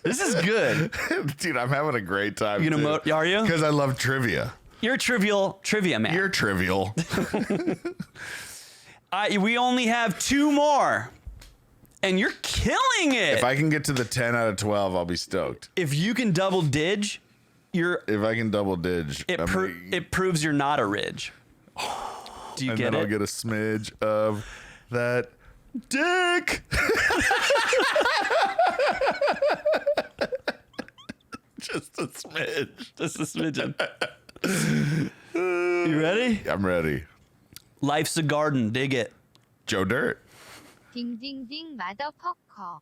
This is good. Dude, I'm having a great time. You know, are you? Because I love trivia. You're a trivial trivia man. You're trivial. We only have two more. And you're killing it. If I can get to the 10 out of 12, I'll be stoked. If you can double dig, If I can double dig, it proves you're not a ridge. Do you and get then it? I'll get a smidge of that dick. Just a smidge. Just a smidgen. You ready? I'm ready. Life's a garden. Dig it. Joe Dirt. 딩딩딩 마더퍼커.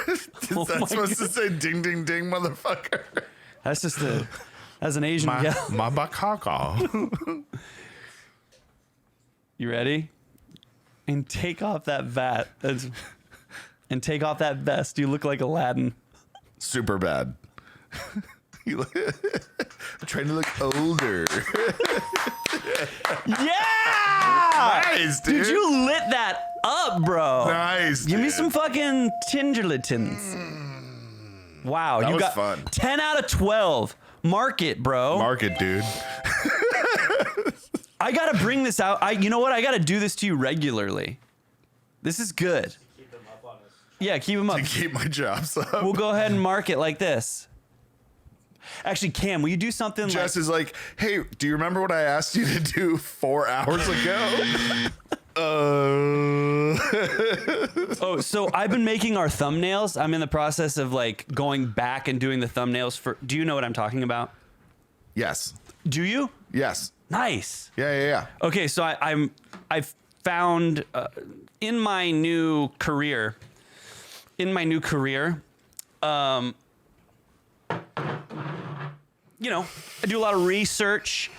Is Oh that my supposed to say ding, ding, ding, motherfucker? That's just as an Asian gal. My bakaka. You ready? And take off that vat. And take off that vest. You look like Aladdin. Super bad. I'm trying to look older. Yeah! Nice, dude. Dude, you lit that up, bro. Nice. Give me dude. some fucking Tingerlitons. Wow, That you was got fun. 10 out of 12. Mark it, bro. Mark it, dude. I gotta bring this out. You know what? I gotta do this to you regularly. This is good. Keep them up on us. Yeah, keep them up. To keep my jobs up. We'll go ahead and mark it like this. Actually, Cam, will you do something Jess like... is like, hey, do you remember what I asked you to do 4 hours ago? Oh, so I've been making our thumbnails. I'm in the process of like going back and doing the thumbnails for... Do you know what I'm talking about? Yes. Do you? Yes. Nice. Yeah. Okay, so I've found in my new career, you know, I do a lot of research.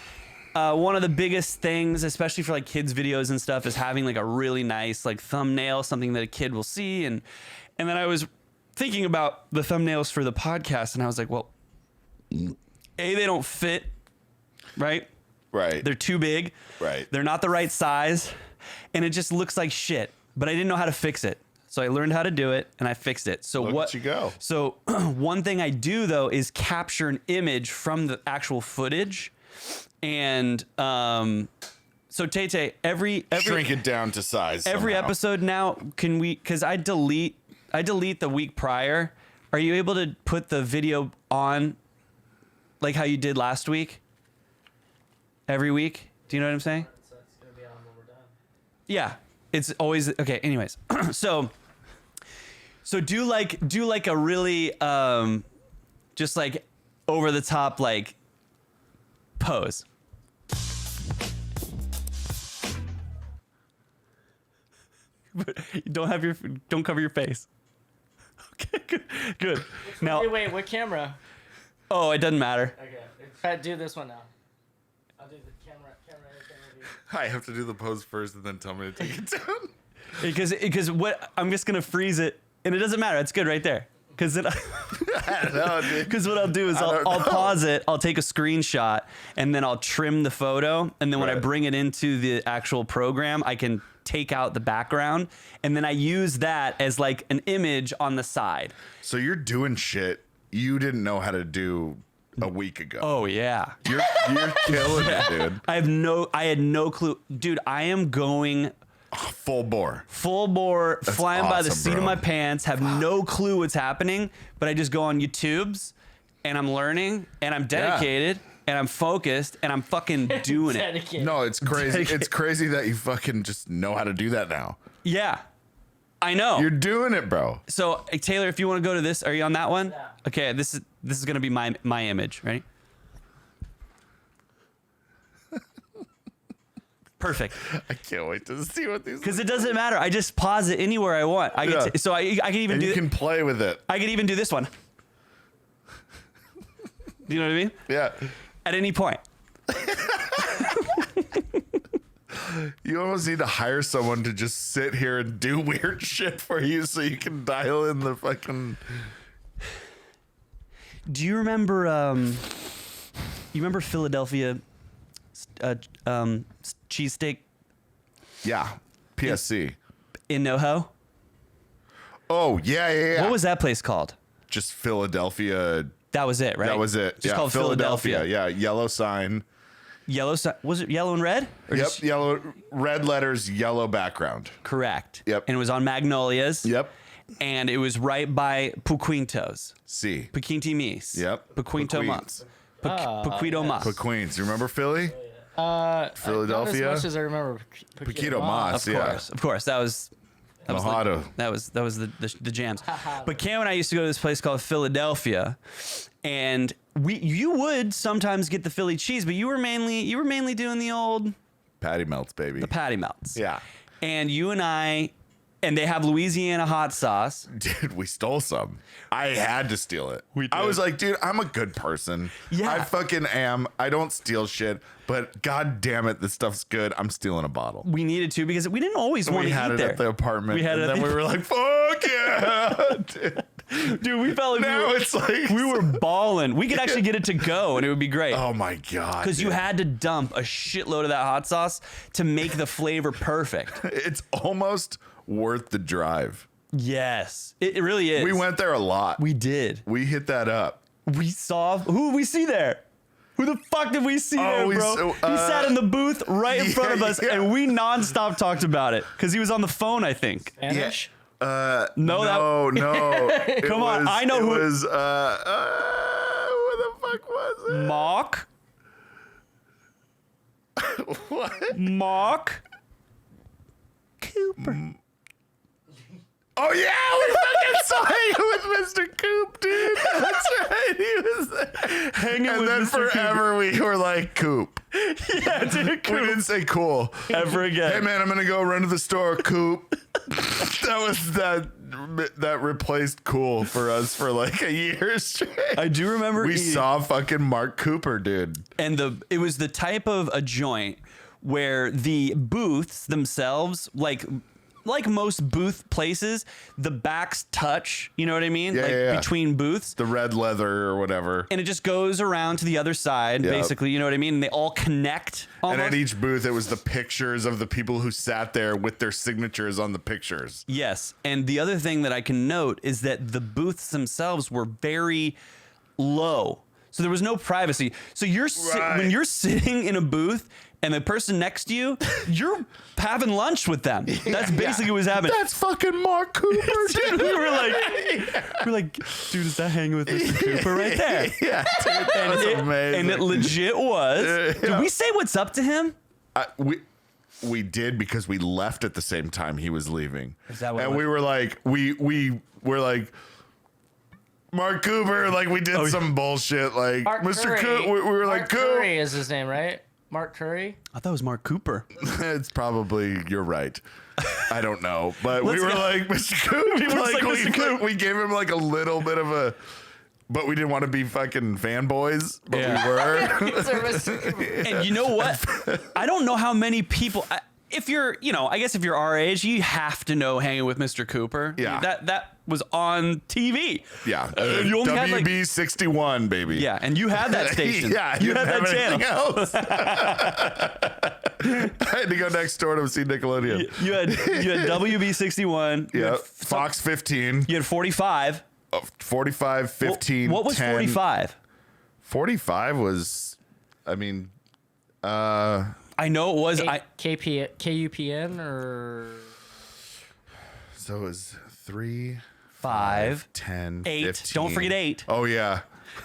One of the biggest things, especially for like kids videos and stuff, is having like a really nice like thumbnail, something that a kid will see. And then I was thinking about the thumbnails for the podcast, and I was like, well, they don't fit, right? Right. They're too big. Right. They're not the right size, and it just looks like shit. But I didn't know how to fix it. So I learned how to do it, and I fixed it. So Look what at you go. So one thing I do though is capture an image from the actual footage. And so Tay, every shrink it down to size. every somehow. episode now, can we, because I delete the week prior. Are you able to put the video on like how you did last week? Every week? Do you know what I'm saying? So it's gonna be on when we're done. Yeah. It's always okay. Anyways, so do like a really just like over the top like pose. But don't cover your face. Okay, good. Now, Wait, what camera? oh, it doesn't matter. Okay. Do this one now. I'll do the camera review. I have to do the pose first and then tell me to take it down. Because what I'm just gonna freeze it, and it doesn't matter. It's good right there. Because I don't know, dude. Because what I'll do is I'll pause it, I'll take a screenshot, and then I'll trim the photo. And then when I Right. bring it into the actual program, I can take out the background. And then I use that as like an image on the side. So you're doing shit you didn't know how to do a week ago. Oh, yeah. You're killing it, dude. I had no clue. Dude, I am going Full bore. flying by the awesome, seat of bro. my pants, have no clue what's happening, but I just go on YouTube's and I'm learning and I'm dedicated and I'm focused and I'm fucking doing it. Dedicated. No, it's crazy. It's crazy that you fucking just know how to do that now. Yeah. I know. You're doing it, bro. So Taylor, if you want to go to this, are you on that one? Yeah. Okay, this is gonna be my image. Ready? Perfect. I can't wait to see what these. Because it doesn't matter. I just pause it anywhere I want. I Yeah. get so I can even And do you can play with it. I can even do this one. Do you know what I mean? Yeah. At any point. You almost need to hire someone to just sit here and do weird shit for you so you can dial in the fucking. Do you remember? You remember Philadelphia cheesesteak Yeah. PSC. in NoHo? Oh, yeah. What was that place called? Just Philadelphia. That was it, right? That was it. Just called Philadelphia. Yeah. Yellow sign. Yellow. Was it yellow and red? Or Yep. just- Yellow. Red letters, yellow background. Correct. Yep. And it was on Magnolias. Yep. And it was right by Puquintos. C. Paquinti Mis. Yep. Puquinto Mas. Paqueens. Paquito Mas. Queens. You remember Philly? Philadelphia? Not as much as I remember. Paquito Mas. Yeah. Of course. That was Mojado. that was the jams. But Cam and I used to go to this place called Philadelphia, and you would sometimes get the Philly cheese, but you were mainly doing the old Patty melts, baby. patty melts. Yeah. And you and I, and they have Louisiana hot sauce. Dude, we stole some. I had to steal it. We I did. was like, dude, I'm a good person. Yeah. I fucking am. I don't steal shit, but god damn it, this stuff's good. I'm stealing a bottle. We needed to because we didn't always want We to had eat it there. at the apartment. We had it and at then the- we were like, fuck yeah. Dude, we felt like Now it's like we were balling. We could actually get it to go, and it would be great. Oh my god. Because you dude. had to dump a shitload of that hot sauce to make the flavor perfect. It's almost worth the drive. Yes, it really is. We went there a lot. We did. We hit that up. We saw who we see there. Who the fuck did we see there, bro? He sat in the booth right in front of us, and we nonstop talked about it because he was on the phone, I think. Spanish? No, no. Come on, I know who it was. Who the fuck was it? Mark. What? Mark Cooper. Oh yeah, we fucking saw him with Mr. Coop, dude. That's right. He was Hanging and with then Mr. forever we were like Coop. Yeah, dude, We didn't say cool ever again. Hey man, I'm gonna go run to the store, Coop. that replaced cool for us for like a year straight. I do remember We eating- saw fucking Mark Cooper, dude. and it was the type of a joint where the booths themselves, like most booth places, the backs touch. You know what I mean? Yeah, like yeah. between booths. The red leather or whatever. And it just goes around to the other side, Yep. basically. You know what I mean? And they all connect. And Almost. at each booth, it was the pictures of the people who sat there with their signatures on the pictures. Yes. And the other thing that I can note is that the booths themselves were very low. So there was no privacy. So Right. when you're sitting in a booth and the person next to you, you're having lunch with them. That's basically what was happening. That's fucking Mark Cooper, dude. we were like, dude, is that hanging with Mr. Cooper right there? Yeah, dude, that was amazing. And it legit was. Yeah. Did we say what's up to him? We did because we left at the same time he was leaving. Is that what it and was? we were like, we were like, Mark Cooper, like we did some bullshit, like Mark Mr. Curry. Coop. We were like, Mark Coop. Curry is his name, right? Mark Curry? I thought it was Mark Cooper. It's probably, you're right. I don't know, but we Let's were go. like, Mr. Coop. We were like, Mr. Coop. We gave him like a little bit of a, but we didn't want to be fucking fanboys, but Yeah. we were. And you know what? I don't know how many people. If you're, I guess if you're our age, you have to know Hanging with Mr. Cooper. Yeah. That was on TV. Yeah. You only had like. WB61, baby. Yeah, and you had that station. Yeah, you had didn't that have channel. anything else. I had to go next door to see Nickelodeon. You had WB61. You Yeah, had Fox 15, You had 45. 45, 15, What was 10. 45? 45 was, I mean, I know it was. KUPN or so it was 3, 5, 10, 8. 15. Don't forget 8. Oh, yeah.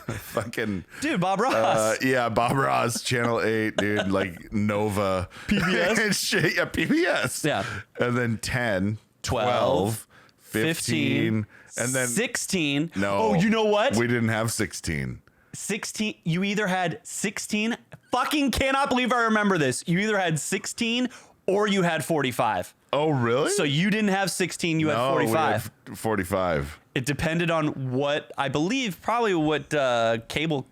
Fucking, Dude, Bob Ross. yeah, Bob Ross, Channel 8, dude, like Nova. PBS? And shit, yeah, PBS. Yeah. And then 10, 12, 15, and then 16. No. Oh, you know what? We didn't have 16. 16. You either had 16. Fucking cannot believe I remember this. You either had 16 or you had 45. Oh, really? So you didn't have 16. You had No, we 45. had 45. It depended on what I believe, probably what cable.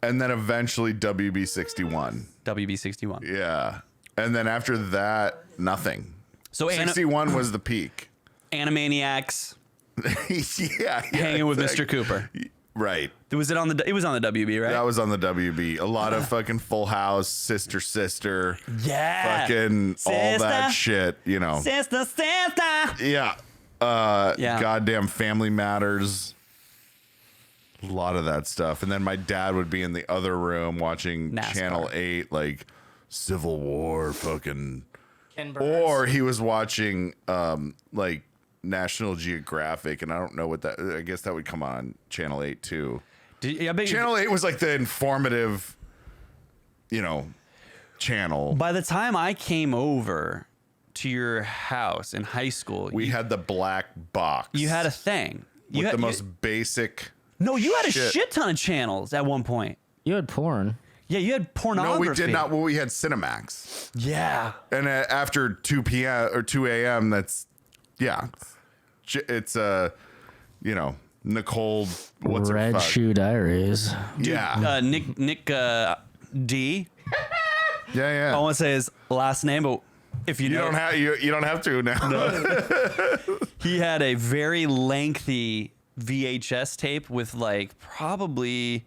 And then eventually WB61. WB61. Yeah. And then after that, nothing. So 61 was the peak. Animaniacs, yeah. Hanging with Mr. exactly. Cooper. Right. It was on the WB, right? That was on the WB. A lot of fucking Full House, Sister, yeah. fucking all that Sister. shit, you know. Sister. Yeah. Yeah. Goddamn Family Matters. A lot of that stuff. And then my dad would be in the other room watching NASCAR. Channel 8, like Civil War, fucking. Ken Burns? Or he was watching like National Geographic, and I don't know what that. I guess that would come on Channel 8 too. I bet you- Channel 8 was like the informative, channel. by the time I came over to your house in high school, We had the black box. you had a thing. with You had the most basic. No, you had a shit. shit ton of channels at one point. You had porn. Yeah, you had pornography. No, we did not. Well, we had Cinemax, Yeah. and after 2 p.m. or 2 a.m., that's it's Nicole. What's her Red fuck? Shoe Diaries. Yeah, Nick D. yeah. I want to say his last name, but if you You know, don't have you don't have to now. he had a very lengthy VHS tape with like probably,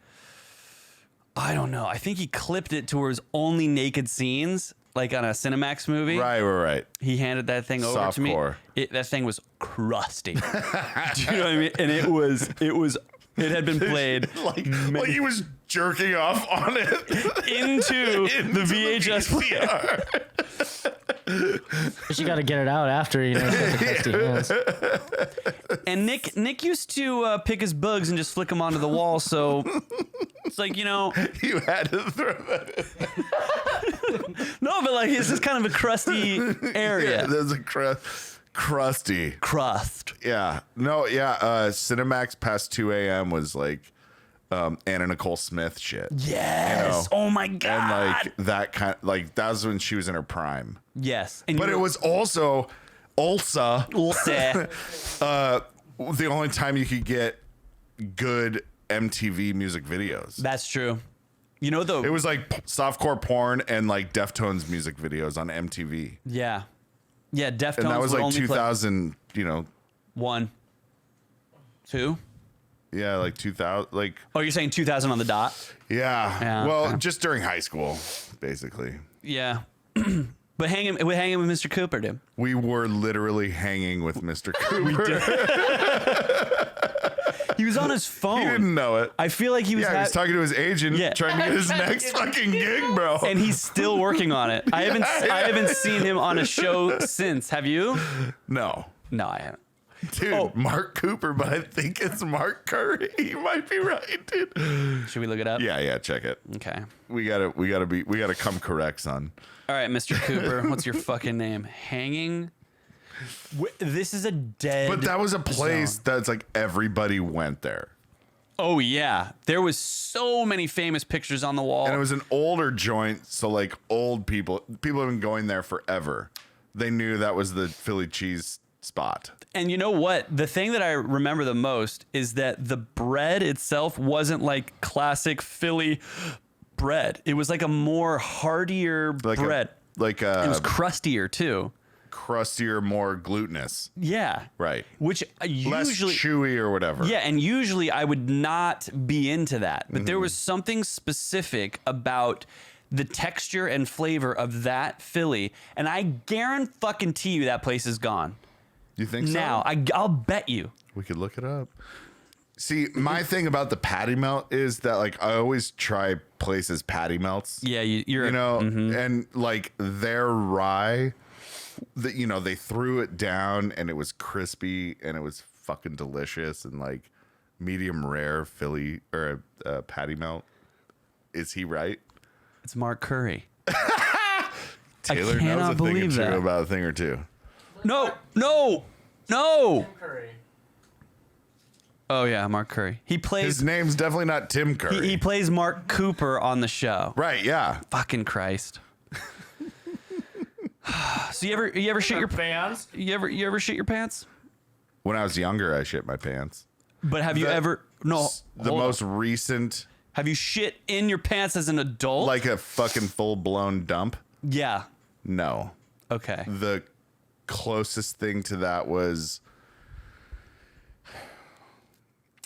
I don't know. I think he clipped it to where it was only naked scenes, like on a Cinemax movie. Right. He handed that thing over to me. Softcore. That thing was crusty. Do you know what I mean? And it was It had been played like he was jerking off on it into the VHS player. But you got to get it out after, you know, the testy hands. And Nick used to pick his bugs and just flick them onto the wall. So it's like, you know, you had to throw that in. no, but like it's just kind of a crusty area. Yeah, there's a crusty Crust. Yeah. No, yeah. Cinemax past 2 a.m. was like Anna Nicole Smith shit. Yes. You know? Oh my god. And like that kind like that was when she was in her prime. Yes. And But it was also the only time you could get good MTV music videos. That's true. You know though. It was like softcore porn and like Deftones music videos on MTV. Yeah. Yeah, Deftones. And that was would like only 2000, you know. 1, 2. Yeah, like 2000 like Oh, you're saying 2000 on the dot? yeah. Well, just during high school, basically. Yeah. But hanging with Mr. Cooper, dude. We were literally hanging with Mr. Cooper. He was on his phone. He didn't know it. I feel like he was. Yeah, he was talking to his agent, Yeah. trying to get his next fucking gig, bro. and he's still working on it. I haven't seen him on a show since. Have you? No. No, I haven't. Dude, Mark Cooper, but I think it's Mark Curry. You might be right, dude. Should we look it up? Yeah, check it. Okay. We gotta come correct, son. All right, Mr. Cooper. What's your fucking name? Hanging. This is a dead. But that was a place zone. that's like everybody went there. Oh yeah, there was so many famous pictures on the wall. And it was an older joint, so like old people have been going there forever. They knew that was the Philly cheese spot. And you know what? The thing that I remember the most is that the bread itself wasn't like classic Philly bread. It was like a more heartier Like bread. it was crustier too. Crustier, more glutinous. Yeah. Right. Which Less usually chewy or whatever. Yeah, and usually I would not be into that. But Mm-hmm. there was something specific about the texture and flavor of that Philly, and I guarantee you that place is gone. You think so? Now, I'll bet you. We could look it up. See, my thing about the patty melt is that like I always try places patty melts. Yeah, you're You know, and like their rye, that you know, they threw it down and it was crispy and it was fucking delicious and like medium rare Philly or patty melt. Is he right? It's Mark Curry. Taylor cannot knows a thing or believe two that. about a thing or two. No. Oh yeah, Mark Curry. He His plays. name's definitely not Tim Curry. He plays Mark Cooper on the show. Right? Yeah. Fucking Christ. So you ever shit your Fans? you ever shit your pants? When I was younger, I shit my pants. But have you The- ever no The hold on. most recent, Have you shit in your pants as an adult? like a fucking full blown dump. yeah. No. Okay. The closest thing to that was,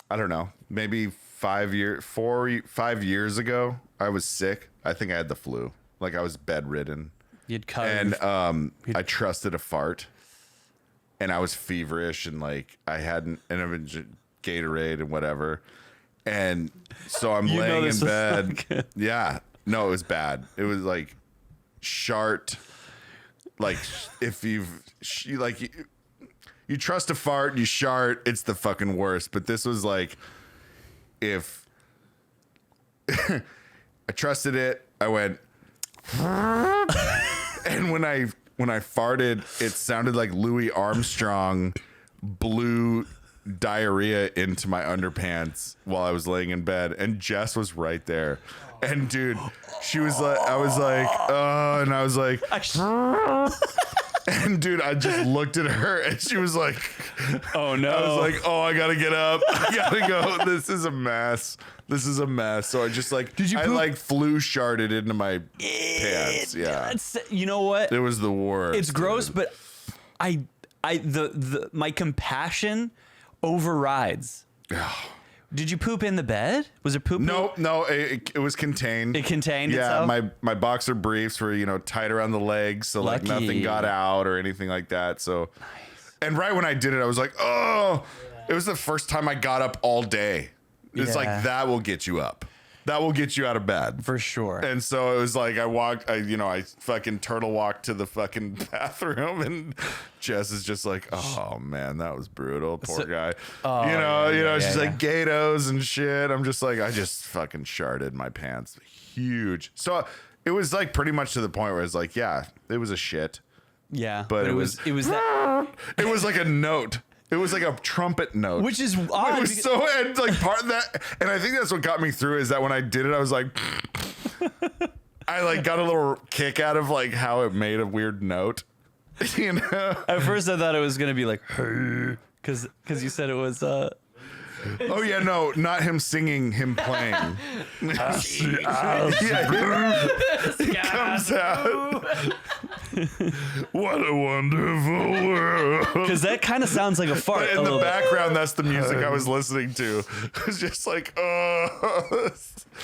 I don't know, maybe 5 years ago. I was sick. I think I had the flu. Like I was bedridden, You'd cut. and I trusted a fart, and I was feverish, and like I hadn't, and I've been Gatorade and whatever, and so I'm You know laying this in was bed. not good. Yeah, no, it was bad. It was like shart. Like if you trust a fart, you shart, it's the fucking worst. But this was like, if I trusted it, I went, and when I farted, it sounded like Louis Armstrong blew diarrhea into my underpants while I was laying in bed, and Jess was right there. And dude, she was like, I was like, oh, and I was like, and dude, I just looked at her and she was like, oh no. I was like, oh, I gotta get up. I gotta go. This is a mess. This is a mess. So I just like, Did you I poop? like flu sharted into my pants. Yeah. You know what? It was the worst. It's gross, dude. but my compassion overrides. Did you poop in the bed? Was it poop? No, it was contained. It contained Yeah, itself? my boxer briefs were, tight around the legs, so like Lucky. nothing got out or anything like that. So, and right when I did it, I was like, oh, it was the first time I got up all day. It's like that will get you up. That will get you out of bed. For sure. And so it was like I fucking turtle walked to the fucking bathroom, and Jess is just like, oh man, that was brutal. Poor guy. She's like gatos and shit. I'm just like, I just fucking sharted my pants. Huge. So it was like pretty much to the point where it's like, yeah, it was a shit. Yeah. But it was that. It was like a note. It was like a trumpet note. Which is odd. It was so, and like part of that, and I think that's what got me through is that when I did it, I was like, I like got a little kick out of like how it made a weird note. You know? At first I thought it was going to be like, because you said it was, Oh yeah, no, not him singing, him playing. It comes out. What a wonderful world. because that kind of sounds like a fart. But in the background, that's the music I was listening to. It was just like, oh.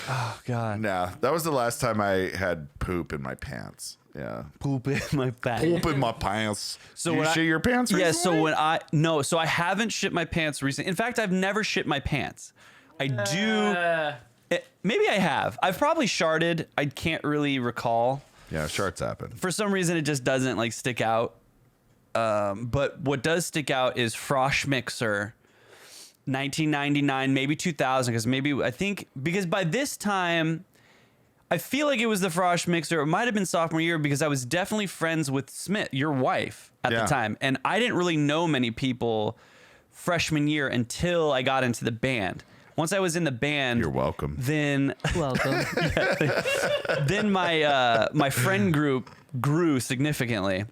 Oh God. Nah, that was the last time I had poop in my pants. Yeah. Poop in my back. Poop in my pants. So Do you when shit your pants Yeah, recently? so I haven't shit my pants recently. In fact, I've never shit my pants. I do. Maybe I have. I've probably sharted. I can't really recall. Yeah, sharts happen. For some reason, it just doesn't like stick out. But what does stick out is Frosh Mixer, 1999, maybe 2000. Because by this time, I feel like it was the Frosh Mixer. It might have been sophomore year because I was definitely friends with Smith, your wife, at the time. And I didn't really know many people freshman year until I got into the band. Once I was in the band, You're welcome. Then Welcome. then my friend group grew significantly.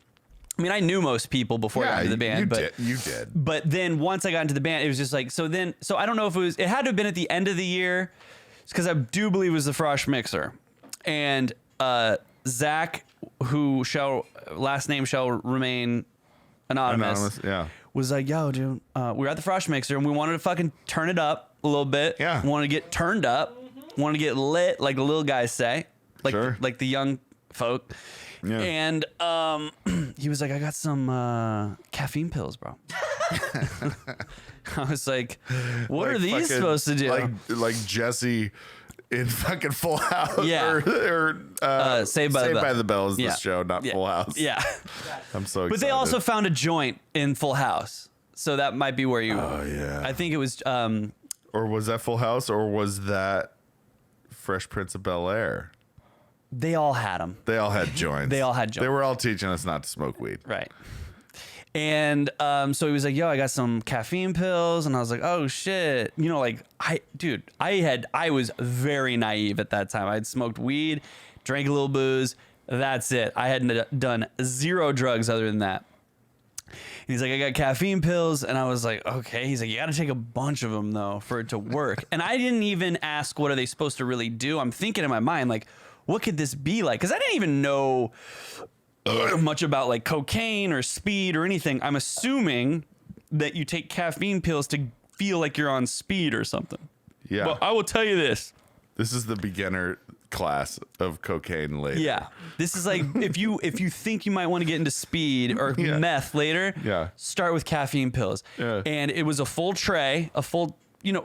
I mean, I knew most people before I got into the band, you did. But then once I got into the band, it was just like, so I don't know if it had to have been at the end of the year, because I do believe it was the Frosh Mixer. And Zach, who last name shall remain anonymous, yeah. was like, yo, dude, we were at the Frosh Mixer and we wanted to fucking turn it up a little bit. Yeah. We wanted to get turned up. Wanted to get lit, like the little guys say. Like the young folk. Yeah. And he was like, I got some caffeine pills, bro. I was like, what are these supposed to do? Like Jesse in fucking Full House. Yeah. Or Saved by the Bell is Yeah. the show, not Yeah. Full House. Yeah. I'm so excited. But they also found a joint in Full House. So that might be where you. Oh, yeah. I think it was. Or was that Full House, or was that Fresh Prince of Bel-Air? They all had them. They all had joints. They all had joints. They were all teaching us not to smoke weed. Right. And so he was like, yo, I got some caffeine pills. And I was like, oh shit. You know, like I was very naive at that time. I'd smoked weed, drank a little booze. That's it. I hadn't done zero drugs other than that. And he's like, I got caffeine pills. And I was like, okay. He's like, you got to take a bunch of them though for it to work. And I didn't even ask, what are they supposed to really do? I'm thinking in my mind, like, what could this be like? Because I didn't even know much about like cocaine or speed or anything. I'm assuming that you take caffeine pills to feel like you're on speed or something. Yeah. But I will tell you this. This is the beginner class of cocaine later. Yeah. This is like if you think you might want to get into speed or Yeah. meth later, Yeah. start with caffeine pills. Yeah. And it was a full tray,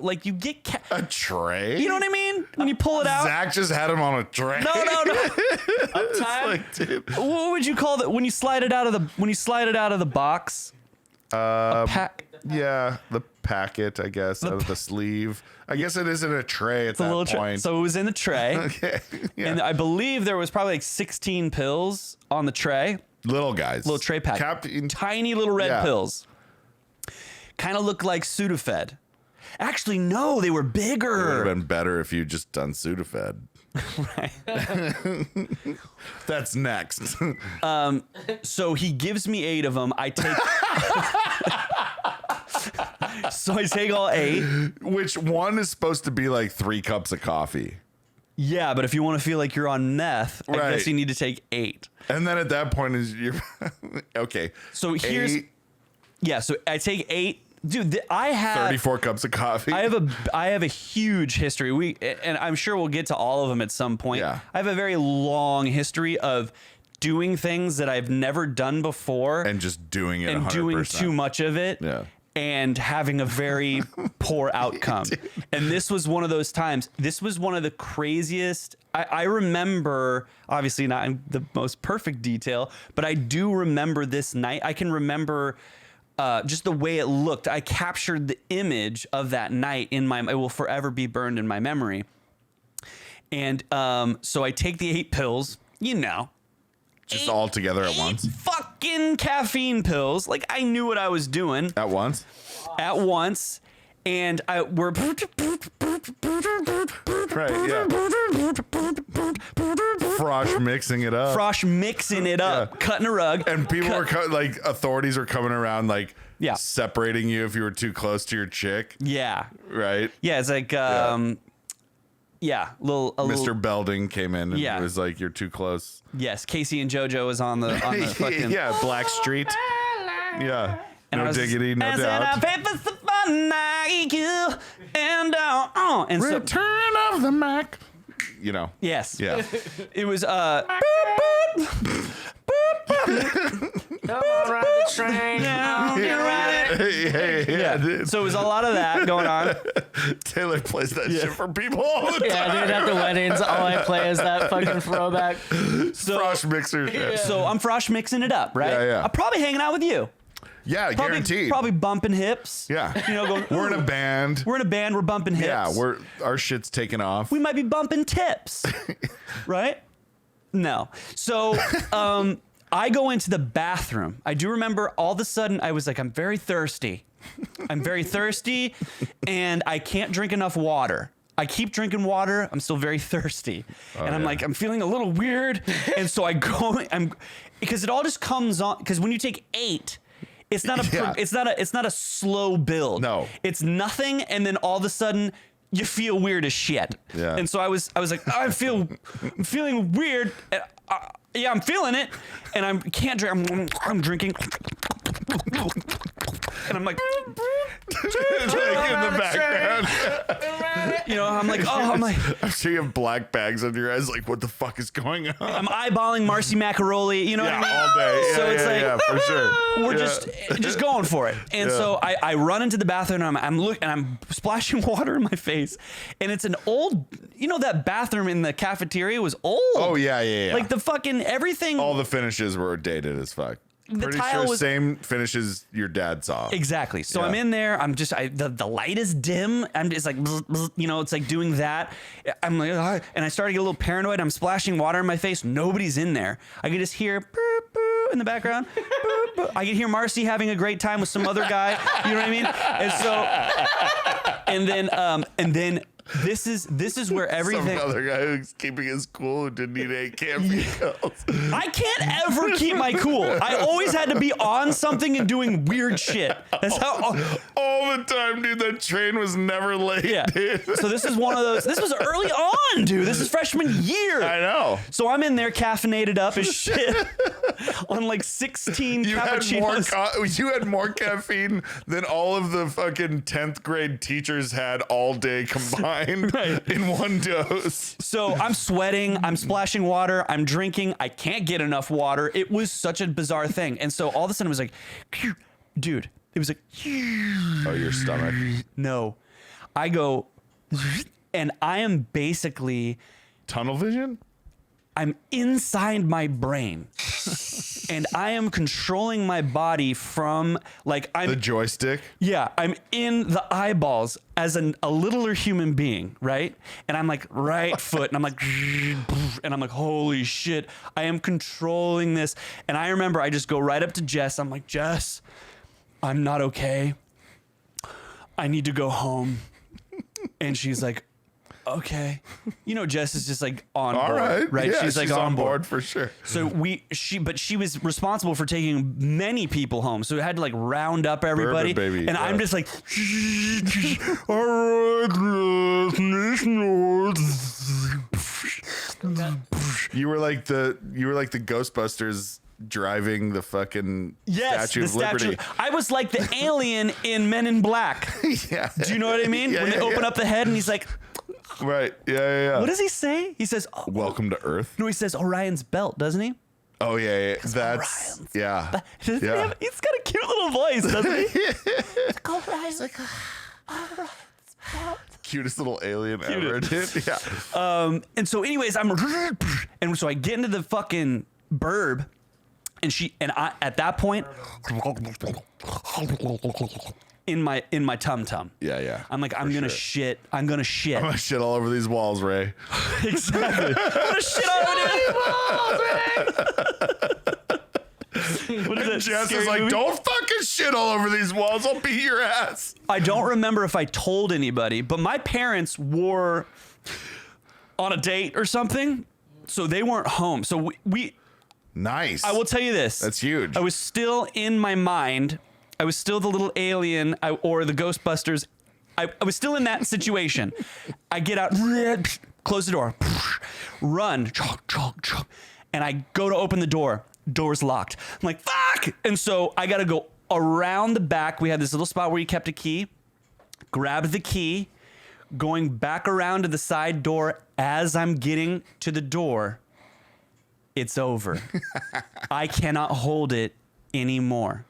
like you get A tray? you know what I mean? When you pull it out. Zach just had him on a tray. No. It's like, dude. What would you call that when you slide it out of the box? Yeah, the packet, I guess, out of the sleeve. I guess it isn't a tray at The that little tray. point. So it was in the tray. Okay. Yeah. And I believe there was probably like 16 pills on the tray. Little guys. Little tray pack. Tiny little red Yeah. pills. Kind of looked like Sudafed. Actually, no, they were It would bigger. have been better if you just done Sudafed. That's next. So he gives me 8 of them. I take. So I take all 8. Which one is supposed to be like 3 cups of coffee? Yeah, but if you want to feel like you're on meth, I Right. guess you need to take 8. And then at that point is you're okay. So here's 8, yeah. So I take 8. Dude, I have 34 cups of coffee. I have a huge history. And I'm sure we'll get to all of them at some point. Yeah. I have a very long history of doing things that I've never done before and just doing it and 100%. doing too much of it. Yeah. and having a very poor outcome. And this was one of those times. This was one of the craziest. I remember, obviously not in the most perfect detail, but I do remember this night. I can remember just the way it looked. I captured the image of that night in my. It will forever be burned in my memory. And so I take the 8 pills. You know. Just all together at 8 once? fucking caffeine pills. Like, I knew what I was doing. At once? At once. And we're... Right, yeah. Frosh mixing it up. Frosh mixing it up, Yeah. cutting a rug. And people were, like, authorities were coming around, like, Yeah. separating you if you were too close to your chick. Yeah. Right? Yeah, it's like... Yeah, Mr. Belding came in and Yeah. was like, "You're too close." Yes, Casey and JoJo was on the fucking... Yeah, Black Street. Yeah. And I No was diggity, no I said, I doubt. pay for someone like you, and so Return of the Mac. You know. yes, Yeah. it was Come on, ride the train. Yeah, dude. So it was a lot of that going on. Taylor plays that shit for people all the time. Yeah, dude, at the weddings, all I play is that fucking throwback. Frosh mixer shit. So I'm frosh mixing it up, right? Yeah, yeah. I'm probably hanging out with you. Yeah, guaranteed. Probably bumping hips. Yeah. You know, going, We're in a band. We're in a band. We're bumping hips. Yeah, our shit's taking off. We might be bumping tips, right? No. So I go into the bathroom. I do remember all of a sudden I was like, I'm very thirsty. I'm very thirsty, and I can't drink enough water. I keep drinking water. I'm still very thirsty, and I'm like, I'm feeling a little weird, and so I go. Because it all just comes on. Because when you take 8. It's not a Yeah. it's not a slow build. No. It's nothing, and then all of a sudden you feel weird as shit. Yeah. And so I was like, I'm feeling weird. And, yeah, I'm feeling it, and I can't drink. I'm drinking, and I'm like, Like in the background. you know, I'm like, I'm sure you have black bags under your eyes. Like, what the fuck is going on? I'm eyeballing Marcy Macaroli. You know Yeah, what I mean? all day. Yeah, So it's yeah, like, yeah, for sure. We're Yeah. just going for it. And so I run into the bathroom and I'm splashing water in my face. And it's an old, you know, that bathroom in the cafeteria was old. Oh, yeah. Like the fucking everything. All the finishes were dated as fuck. The Pretty tile sure was- same finishes your dad saw. Exactly. So Yeah. I'm in there. I'm just the light is dim. I'm just like, bzz, bzz, you know, it's like doing that. I'm like, "Ah," and I started to get a little paranoid. I'm splashing water in my face. Nobody's in there. I could just hear boop, boop in the background. Boop, boop. I could hear Marcy having a great time with some other guy. You know what I mean? And so, and then this is where everything. Some other guy who's keeping his cool who didn't eat 8 camping pills. I can't ever keep my cool. I always had to be on something and doing weird shit. That's how. All the time, dude. That train was never late, Yeah. dude. So this is one of those. This was early on, dude. This is freshman year. I know. So I'm in there caffeinated up as shit on like 16 You cappuccinos. you had more caffeine than all of the fucking 10th grade teachers had all day combined in one dose. So I'm sweating, I'm splashing water, I'm drinking, I can't get enough water. It was such a bizarre thing. And so all of a sudden it was like, dude, it was like, Oh, your stomach. no. I go, and I am basically, Tunnel vision? I'm inside my brain. And I am controlling my body from like The joystick? Yeah, I'm in the eyeballs as a littler human being, right? And I'm like right foot, and I'm like, and I'm like, holy shit, I am controlling this. And I remember I just go right up to Jess. I'm like, Jess, I'm not okay. I need to go home. And she's like, okay. You know, Jess is just like on All board, right. Yeah, She's like on board. for sure. So she was responsible for taking many people home. So it had to like round up everybody. Bourbon baby, and yeah. I'm just like, all right, You were like the Ghostbusters driving the fucking yes, Statue the of Liberty. statue. I was like the alien in Men in Black. Yeah. Do you know what I mean? Yeah, When they yeah, open yeah. up the head and he's like, Right. Yeah. what does he say? He says, oh, Welcome to Earth. no, he says Orion's belt, doesn't he? Oh yeah. That's Orion's yeah. Doesn't he Yeah. have, he's got a cute little voice, doesn't he? Cutest little alien ever, dude. Yeah. And so, anyways, and so I get into the fucking burb, and I at that point in my tum tum. Yeah. I'm like, I'm gonna shit. I'm gonna shit. I'm gonna shit all over these walls, Ray. Exactly. I'm gonna shit all over these walls, Ray. What is that? Jess scary is like, movie? don't fucking shit all over these walls. I'll beat your ass. I don't remember if I told anybody, but my parents were on a date or something, so they weren't home. So we Nice. I will tell you this. That's huge. I was still in my mind. I was still the little alien or the Ghostbusters. I was still in that situation. I get out, close the door, run, and I go to open the door. Door's locked. I'm like, fuck! And so I got to go around the back. We had this little spot where you kept a key. Grabbed the key, going back around to the side door. As I'm getting to the door, it's over. I cannot hold it anymore.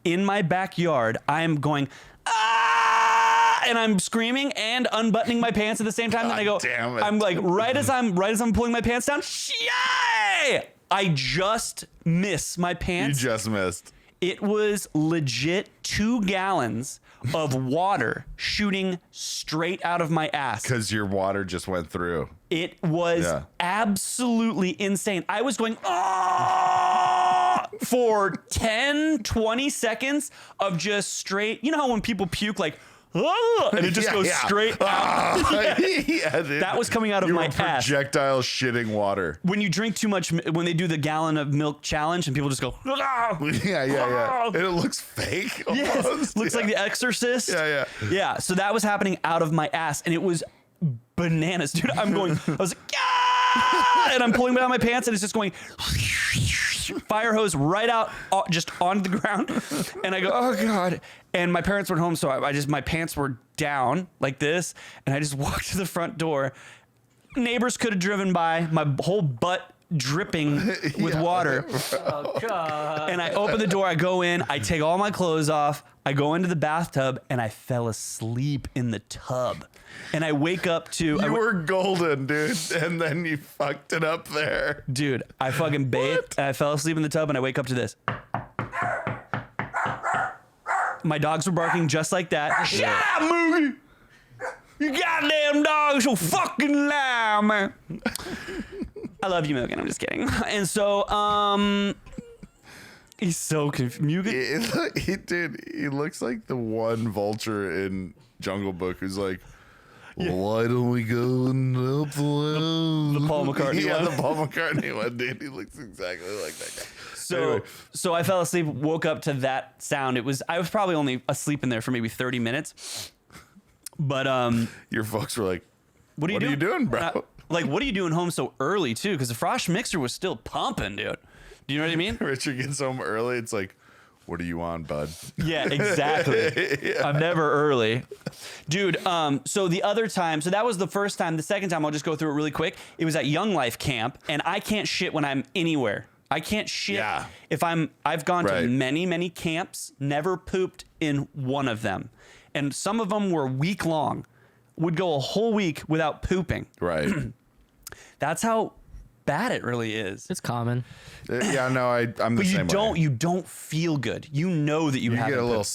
In my backyard, I am going, ah! And I'm screaming and unbuttoning my pants at the same time. God then I go, damn it. I'm like, right as I'm pulling my pants down, yay! I just miss my You pants. just missed. It was legit 2 gallons of water shooting straight out of my ass. Because your water just went through. It was Yeah. absolutely insane. I was going, ah, for 10, 20 seconds of just straight, you know how when people puke, like, ah, and it just goes straight out. Yeah, dude. That was coming out of you my were ass. projectile shitting water. When you drink too much, when they do the gallon of milk challenge and people just go, ah, Yeah. And it looks fake. yes, Almost. looks like The Exorcist. Yeah. Yeah, so that was happening out of my ass, and it was bananas, dude. I was like, ah! And I'm pulling down my pants, and it's just going fire hose right out, just on the ground. And I go, oh god. And my parents weren't home, so my pants were down like this, and I just walked to the front door. Neighbors could have driven by, my whole butt dripping with water. Oh God. And I open the door, I go in, I take all my clothes off, I go into the bathtub, and I fell asleep in the tub. And I wake up to... You were golden, dude. And then you fucked it up there. Dude, I fucking bathed, and I fell asleep in the tub, and I wake up to this. My dogs were barking just like that. Shut up, Moogie! You goddamn dog's so fucking loud, man. I love you, Moogie. I'm just kidding. And so, he's so confused. Dude, he looks like the one vulture in Jungle Book who's like, well, why don't we go and help the Paul McCartney Yeah, one. the Paul McCartney one, dude. He looks exactly like that guy. So, Anyway. so I fell asleep, woke up to that sound. I was probably only asleep in there for maybe 30 minutes. But Your folks were like, what are you doing, bro? Like, what are you doing home so early too? Because the frost mixer was still pumping, dude. Do you know what I mean? Richard gets home early. It's like, what are you on, bud? Yeah, exactly. I'm never early. Dude, so the other time, so that was the first time. The second time, I'll just go through it really quick. It was at Young Life Camp, and I can't shit when I'm anywhere. I can't shit Yeah. if I've gone to Right. many, many camps, never pooped in one of them. And some of them were week long, would go a whole week without pooping. Right. That's how bad it really is. It's common. Yeah, no, I'm the But same way. you don't feel good. You know that you, You haven't get a little pooped.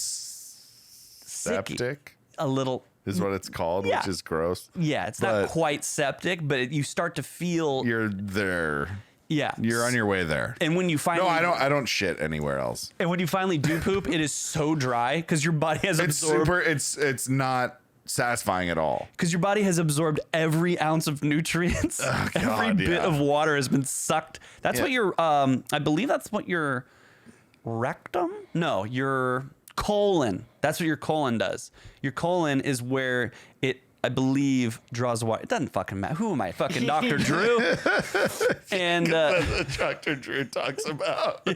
septic, A little. is what it's called, Yeah. which is gross. Yeah, it's not But- quite septic, but you start to feel. You're there. Yeah, You're on your way there. And when you finally, No, I don't shit anywhere else. And when you finally do poop, it is so dry because your body has It's absorbed. super. It's not satisfying at all. Because your body has absorbed every ounce of nutrients. Every God, bit yeah. of water has been sucked. That's what your. I believe that's what your rectum. No, your colon. That's what your colon does. Your colon is where it, I believe, draws water. It doesn't fucking matter. Who am I? Fucking Dr. Drew. And Dr. Drew talks about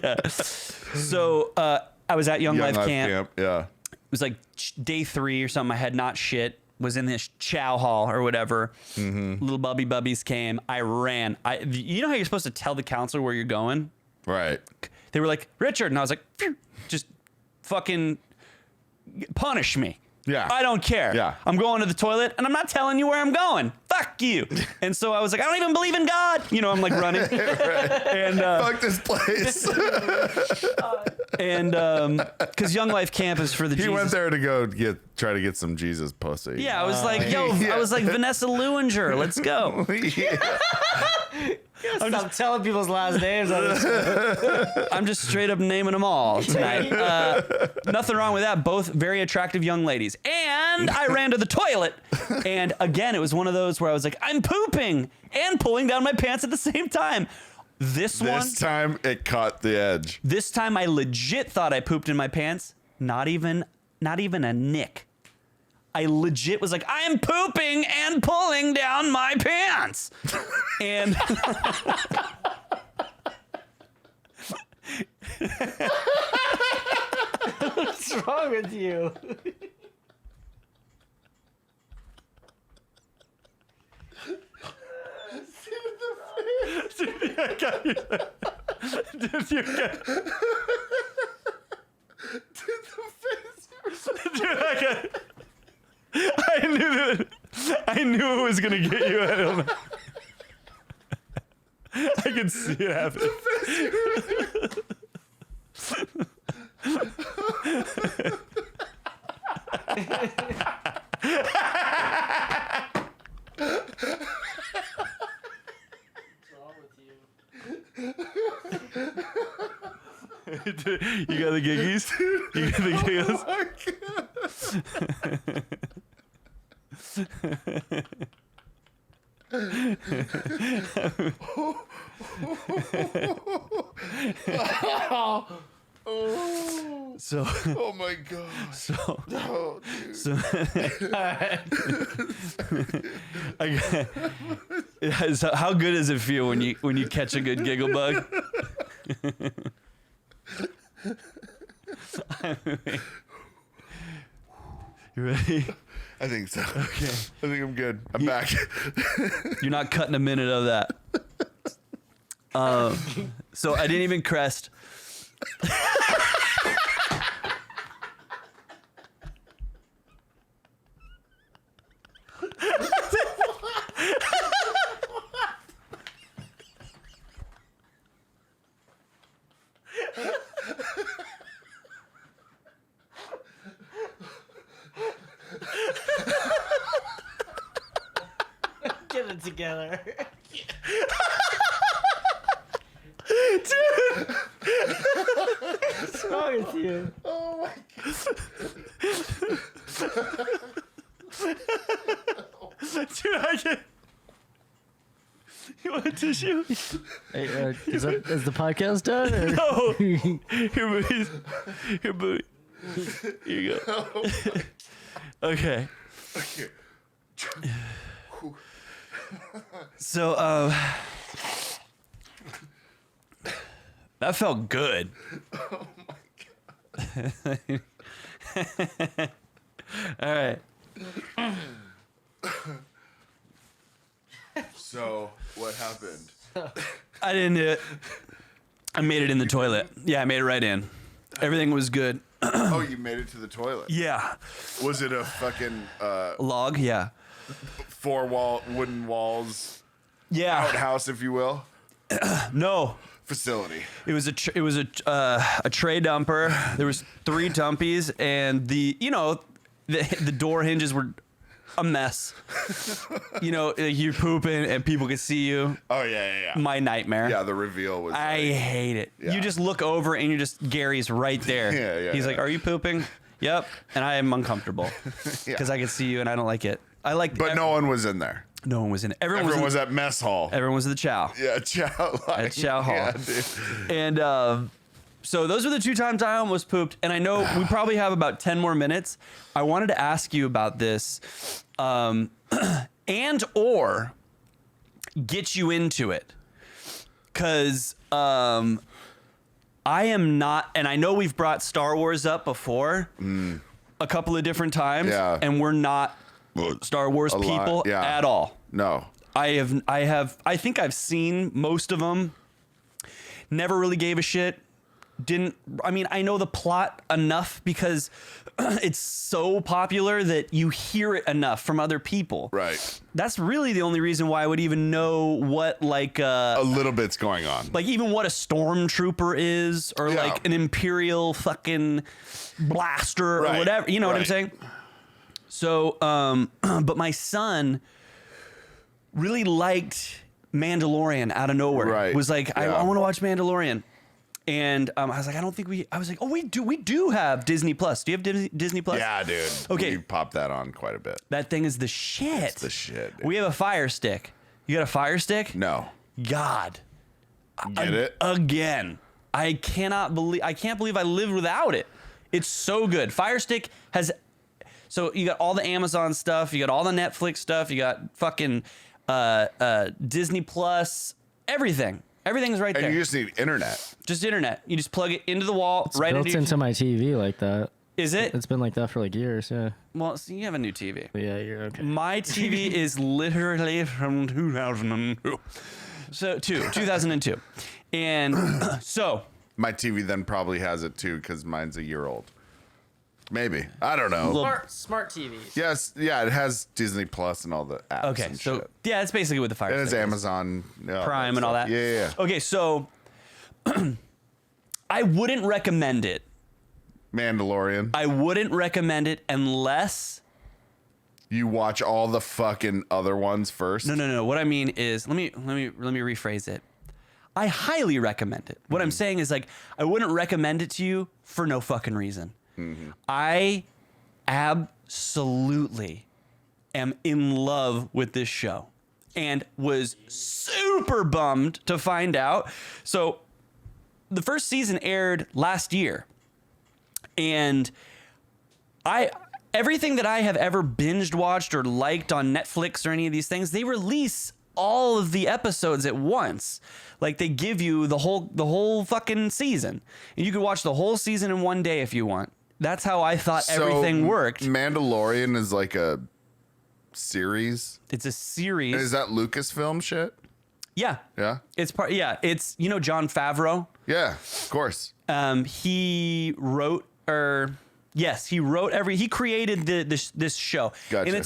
so I was at Young Life Camp. Yeah. It was like day 3 or something. I had not shit. Was in this chow hall or whatever. Little bubbies came. I ran. You know how you're supposed to tell the counselor where you're going? Right. They were like, Richard. And I was like, phew, just fucking punish me. Yeah. I don't care. Yeah. I'm going to the toilet and I'm not telling you where I'm going. Fuck you. And so I was like, I don't even believe in God. You know, I'm like running. And Fuck this place. and because Young Life Camp is for the He Jesus. went there to go try to get some Jesus pussy. Yeah, I was like, yo, Yeah. I was like, Vanessa Lewinger, let's go. Stop telling people's last names on this. I'm just straight up naming them all tonight. Nothing wrong with that. Both very attractive young ladies. And I ran to the toilet. And again, it was one of those where I was like, I'm pooping and pulling down my pants at the same time. This time it caught the edge. This time I legit thought I pooped in my pants. Not even a nick. I legit was like, I am pooping and pulling down my pants. And What's wrong with you? I knew it was gonna get you. I don't know. I can see it happening. You got the giggies? You got the giggles? So, Oh my god. so, Oh, dude. so, yeah, so how good does it feel when you catch a good giggle bug? You ready? I think so. Okay. I think I'm good. I'm back. You're not cutting a minute of that. So I didn't even crest. Get it together. What's wrong with you? Oh my Dude, I can. You want a tissue? Hey, is the podcast done? Or? No. Here, booties. Here, booty. Here you go. Okay. god. So, that felt good. Oh my god. All right. So what happened? I didn't do it. I made it in the toilet. Yeah, I made it right in. Everything was good. Oh, you made it to the toilet. Yeah. Was it a fucking Log? Yeah. 4 wooden walls Yeah. outhouse, if you will, No. facility? It was a tray dumper. There was 3 dumpies, and the door hinges were a mess. You're pooping and people can see you. Oh yeah. My nightmare. Yeah, the reveal was. I hate it. Yeah. You just look over and you're just Gary's right there. Yeah, He's yeah. like, "Are you pooping?" Yep. And I am uncomfortable because I can see you and I don't like it. But no one was in there. No one was in it. Everyone Everyone was was at mess hall. Everyone was at the chow. Yeah, chow. At chow hall. Yeah, dude. And so those are the 2 times I almost pooped. And I know we probably have about 10 more minutes. I wanted to ask you about this and or get you into it. Because I am not, and I know we've brought Star Wars up before a couple of different times. Yeah. And we're not Star Wars A lot, people yeah. at all. No. I think I've seen most of them. Never really gave a shit. didn't. I mean, I know the plot enough because it's so popular that you hear it enough from other people. Right. That's really the only reason why I would even know what like A little bit's going on. like even what a stormtrooper is, or Yeah. like an imperial fucking blaster or Right, whatever. You know what I'm right. saying? So, but my son really liked Mandalorian out of nowhere. Right, Was like, I yeah. want to watch Mandalorian. And I was like, I don't think I was like, oh, we do have Disney Plus. Do you have Disney Plus? Yeah, dude. Okay. We pop that on quite a bit. That thing is the shit. It's the shit, dude. We have a Fire Stick. You got a Fire Stick? No. God. Get it? Again. I can't believe I lived without it. It's so good. Fire Stick has, so you got all the Amazon stuff, you got all the Netflix stuff, you got fucking Disney Plus, everything. Everything's right And there. you just need internet. Just internet. You just plug it into the wall, It's right built into my TV like that. Is it? It's been like that for like years. Yeah. Well, see, you have a new TV. But yeah, you're okay. My TV is literally from 2002. 2002. And so My TV then probably has it too because mine's a year old. Maybe. I don't know. Smart TVs. Yes. Yeah, it has Disney Plus and all the apps. okay, and so shit. yeah, that's basically what the Fire And it's Stick is. Amazon Prime and all stuff. that. Yeah. Okay, so I wouldn't recommend it. Mandalorian. I wouldn't recommend it unless You watch all the fucking other ones first. no. What I mean is, let me rephrase it. I highly recommend it. What I'm saying is like I wouldn't recommend it to you for no fucking reason. I absolutely am in love with this show and was super bummed to find out. So the first season aired last year, and everything that I have ever binged watched or liked on Netflix or any of these things, they release all of the episodes at once. Like they give you the whole fucking season, and you could watch the whole season in one day if you want. That's how I thought everything worked. Mandalorian is like a series. It's a series. Is that Lucasfilm shit? Yeah. Yeah. It's part. Yeah. It's John Favreau. Yeah, of course. He wrote he created this show. Gotcha. And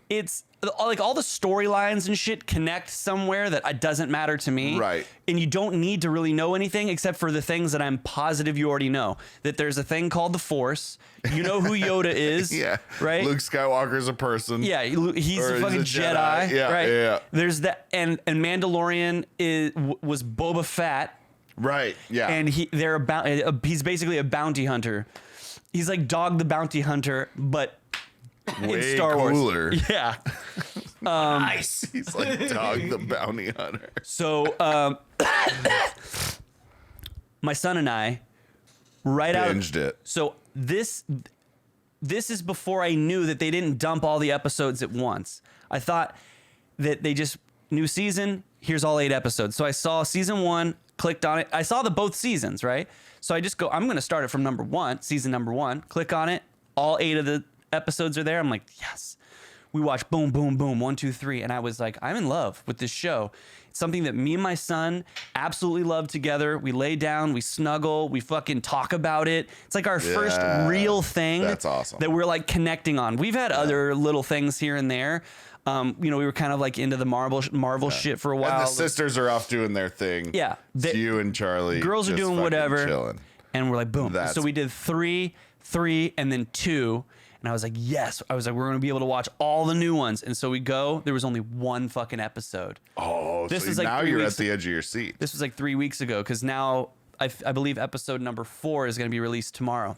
it's like all the storylines and shit connect somewhere that doesn't matter to me. Right. And you don't need to really know anything except for the things that I'm positive you already know. That there's a thing called the Force. You know who Yoda is. Yeah. Right. Luke Skywalker's a person. Yeah, he's Or a he's fucking a Jedi. Jedi. Yeah, right? yeah. There's that, and Mandalorian was Boba Fett. Right. Yeah. And he's basically a bounty hunter. He's like Dog the Bounty Hunter, but way in Star Wars. cooler. Yeah. Nice. He's like Dog the Bounty Hunter. So my son and I, Binged it. So this is before I knew that they didn't dump all the episodes at once. I thought that they just new season. Here's all 8 episodes. So I saw season 1, clicked on it. I saw both seasons, right? So I just go, I'm going to start it from season number 1, click on it. All 8 of the episodes are there. I'm like, yes. We watch boom, boom, boom, 1, 2, 3. And I was like, I'm in love with this show. It's something that me and my son absolutely love together. We lay down, we snuggle, we fucking talk about it. It's like our first real thing. That's awesome. That we're like connecting on. We've had other little things here and there. We were kind of like into the Marvel shit for a while. And the sisters are off doing their thing. Yeah. It's you and Charlie. Girls are just doing fucking whatever. Chilling. And we're like, boom. That's- So we did 3, and then 2. And I was like, yes. I was like, we're going to be able to watch all the new ones. And so we go. There was only 1 fucking episode. Oh, This so is like now 3 you're weeks- at the edge of your seat. This was like 3 weeks ago because now I believe episode number 4 is going to be released tomorrow.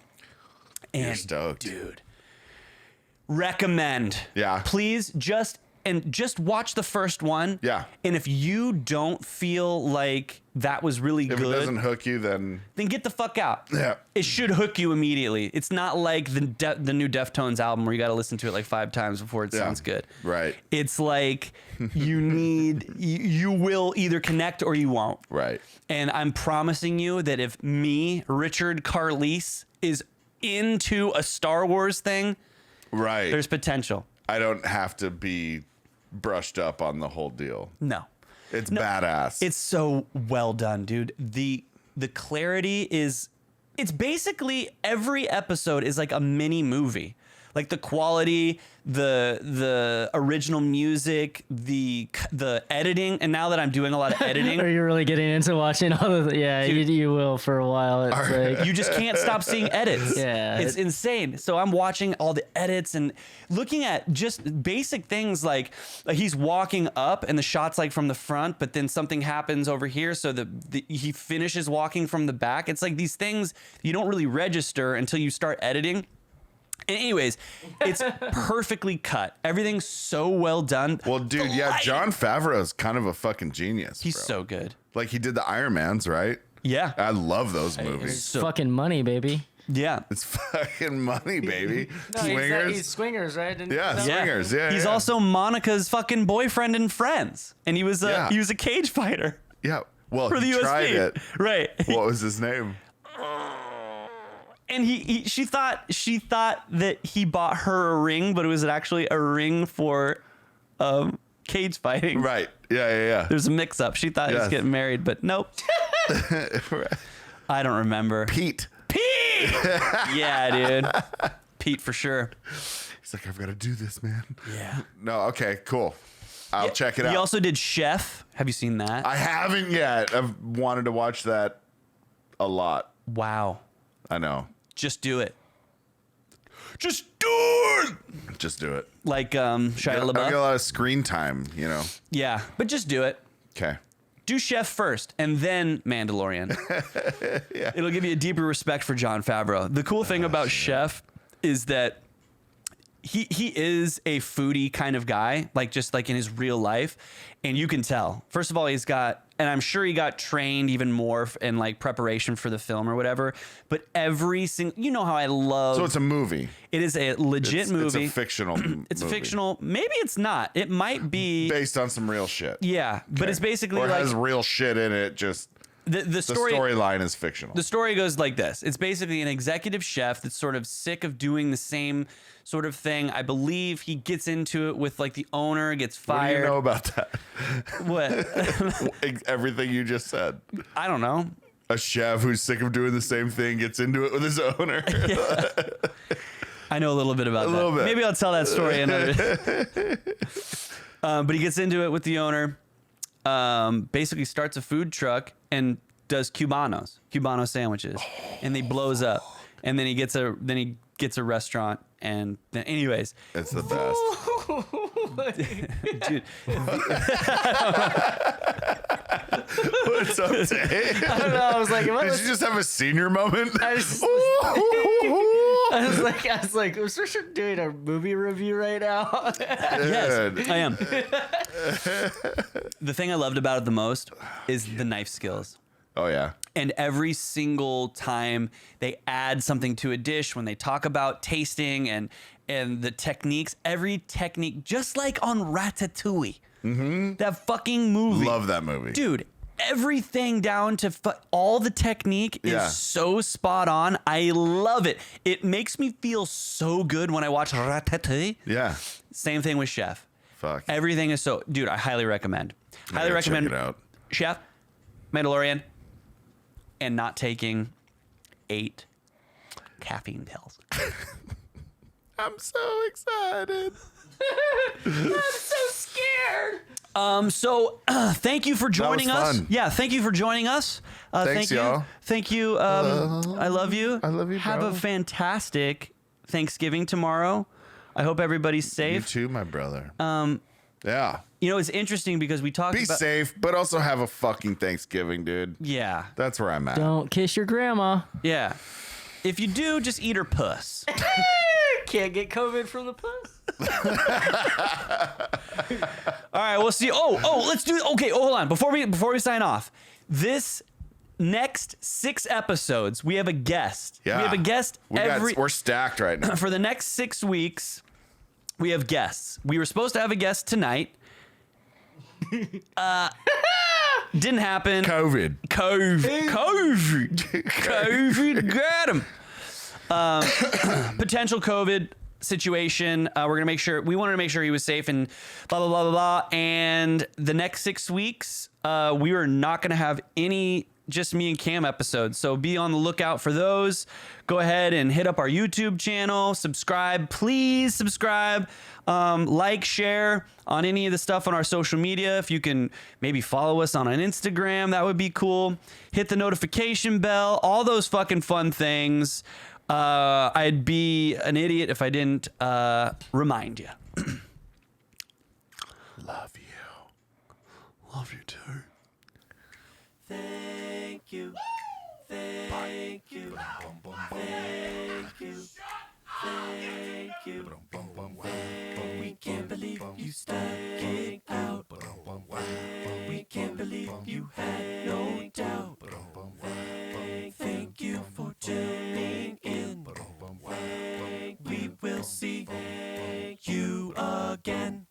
And You're stoked. dude, recommend. Yeah. Please just watch the first one. Yeah. And if you don't feel like that was really If good, it doesn't hook you, then then get the fuck out. Yeah. It should hook you immediately. It's not like the new Deftones album where you got to listen to it like 5 times before it Yeah. sounds good. Right. It's like you will either connect or you won't. Right. And I'm promising you that if me, Richard Carlise, is into a Star Wars thing, Right. there's potential. I don't have to be brushed up on the whole deal. No. It's badass. It's so well done, dude. The clarity is, it's basically every episode is like a mini movie. Like the quality, the original music, the editing, and now that I'm doing a lot of editing, Are you really getting into watching all of the? Yeah, you will for a while. It's like you just can't stop seeing edits. Yeah. It's insane. So I'm watching all the edits and looking at just basic things like he's walking up and the shot's like from the front, but then something happens over here. So he finishes walking from the back. It's like these things you don't really register until you start editing. And anyways, it's perfectly cut. Everything's so well done. Well, dude, yeah, Jon Favreau is kind of a fucking genius. He's bro. so good. Like he did the Iron Mans, right? Yeah. I love those movies. So- fucking money, baby. Yeah. It's fucking money, baby. He's Swingers. swingers, right? Yeah, swingers. Yeah, He's yeah. also Monica's fucking boyfriend in Friends, and he was Yeah. a cage fighter Yeah. Well, for the he USB. tried it. Right. What was his name? And she thought that he bought her a ring, but it was actually a ring for cage fighting. Right. Yeah, yeah, There's a mix up. She thought he was Yes. getting married, but nope. yeah. I don't remember. Pete. Pete! Yeah, dude. Pete for sure. He's like, I've got to do this, man. Yeah. No, okay, cool. I'll check it out. He also did Chef. Have you seen that? I haven't yet. I've wanted to watch that a lot. Wow. I know. Just do it. Just do it. Just do it. Like Shia I've got a LaBeouf. lot of screen time, you know. Yeah, but just do it. Okay. Do Chef first and then Mandalorian. Yeah. It'll give you a deeper respect for Jon Favreau. The cool thing about Chef is that he is a foodie kind of guy, like just like in his real life. And you can tell. First of all, he's got, and I'm sure he got trained even more in like preparation for the film or whatever. But every single, you know how I love. So it's a movie. It is a legit movie. It's a fictional It's movie. fictional. Maybe it's not. It might be. Based on some real shit. Yeah, but it's basically or it like has real shit in it, just the the story. storyline is fictional. The story goes like this. It's basically an executive chef that's sort of sick of doing the same sort of thing. I believe he gets into it with like the owner, gets What do fired. you know about that? What? Everything you just said. I don't know. A chef who's sick of doing the same thing gets into it with his owner. I know a little bit about that. little bit. Maybe I'll tell that story another. But he gets into it with the owner. Basically starts a food truck and does Cubano sandwiches, and they blows up. And then he gets a restaurant. And then, anyways, It's the best. dude, What's up, Dave? I don't know. I was like, Did you just have a senior moment? I was like, was Richard doing a movie review right now? yes, Dude. I am. The thing I loved about it the most is the knife skills. Oh yeah. And every single time they add something to a dish, when they talk about tasting and the techniques, every technique, just like on Ratatouille, that fucking movie. Love that movie. Dude, everything down to all the technique Yeah. is so spot on. I love it. It makes me feel so good when I watch Ratatouille. Yeah. Same thing with Chef. Fuck. Everything is so, dude, I highly recommend. I Highly gotta recommend check it out. Chef, Mandalorian, and not taking 8 caffeine pills. I'm so excited. So thank you for joining us. fun. Yeah, thank you for joining us. Thanks, thank you. y'all. Thank you. I love you. I love you, Have bro. a fantastic Thanksgiving tomorrow. I hope everybody's You safe. too, my brother. Yeah. You know, it's interesting because we talked Be about safe, but also have a fucking Thanksgiving, dude. Yeah. That's where I'm at. Don't kiss your grandma. Yeah. If you do, just eat her puss. Can't get COVID from the puss. All right, we'll see. Let's do. Okay, hold on. Before we sign off, this next 6 episodes, we have a guest. Yeah. We have a guest We're stacked right now. for the next 6 weeks. We have guests. We were supposed to have a guest tonight. Didn't happen. COVID. COVID got him. Potential COVID situation. We wanted to make sure he was safe and blah, blah, blah, blah, blah. And the next 6 weeks, we are not going to have any just me and Cam episodes. So be on the lookout for those. Go ahead and hit up our YouTube channel, subscribe, please subscribe, like, share on any of the stuff on our social media. If you can maybe follow us on an Instagram, that would be cool. Hit the notification bell, all those fucking fun things. I'd be an idiot if I didn't remind you. Love you. Love you too. Thank you. Thank you. Thank you. Thank you. We can't believe you stuck it out. We can't believe you had no doubt. Thank you for tuning in. We will see you again.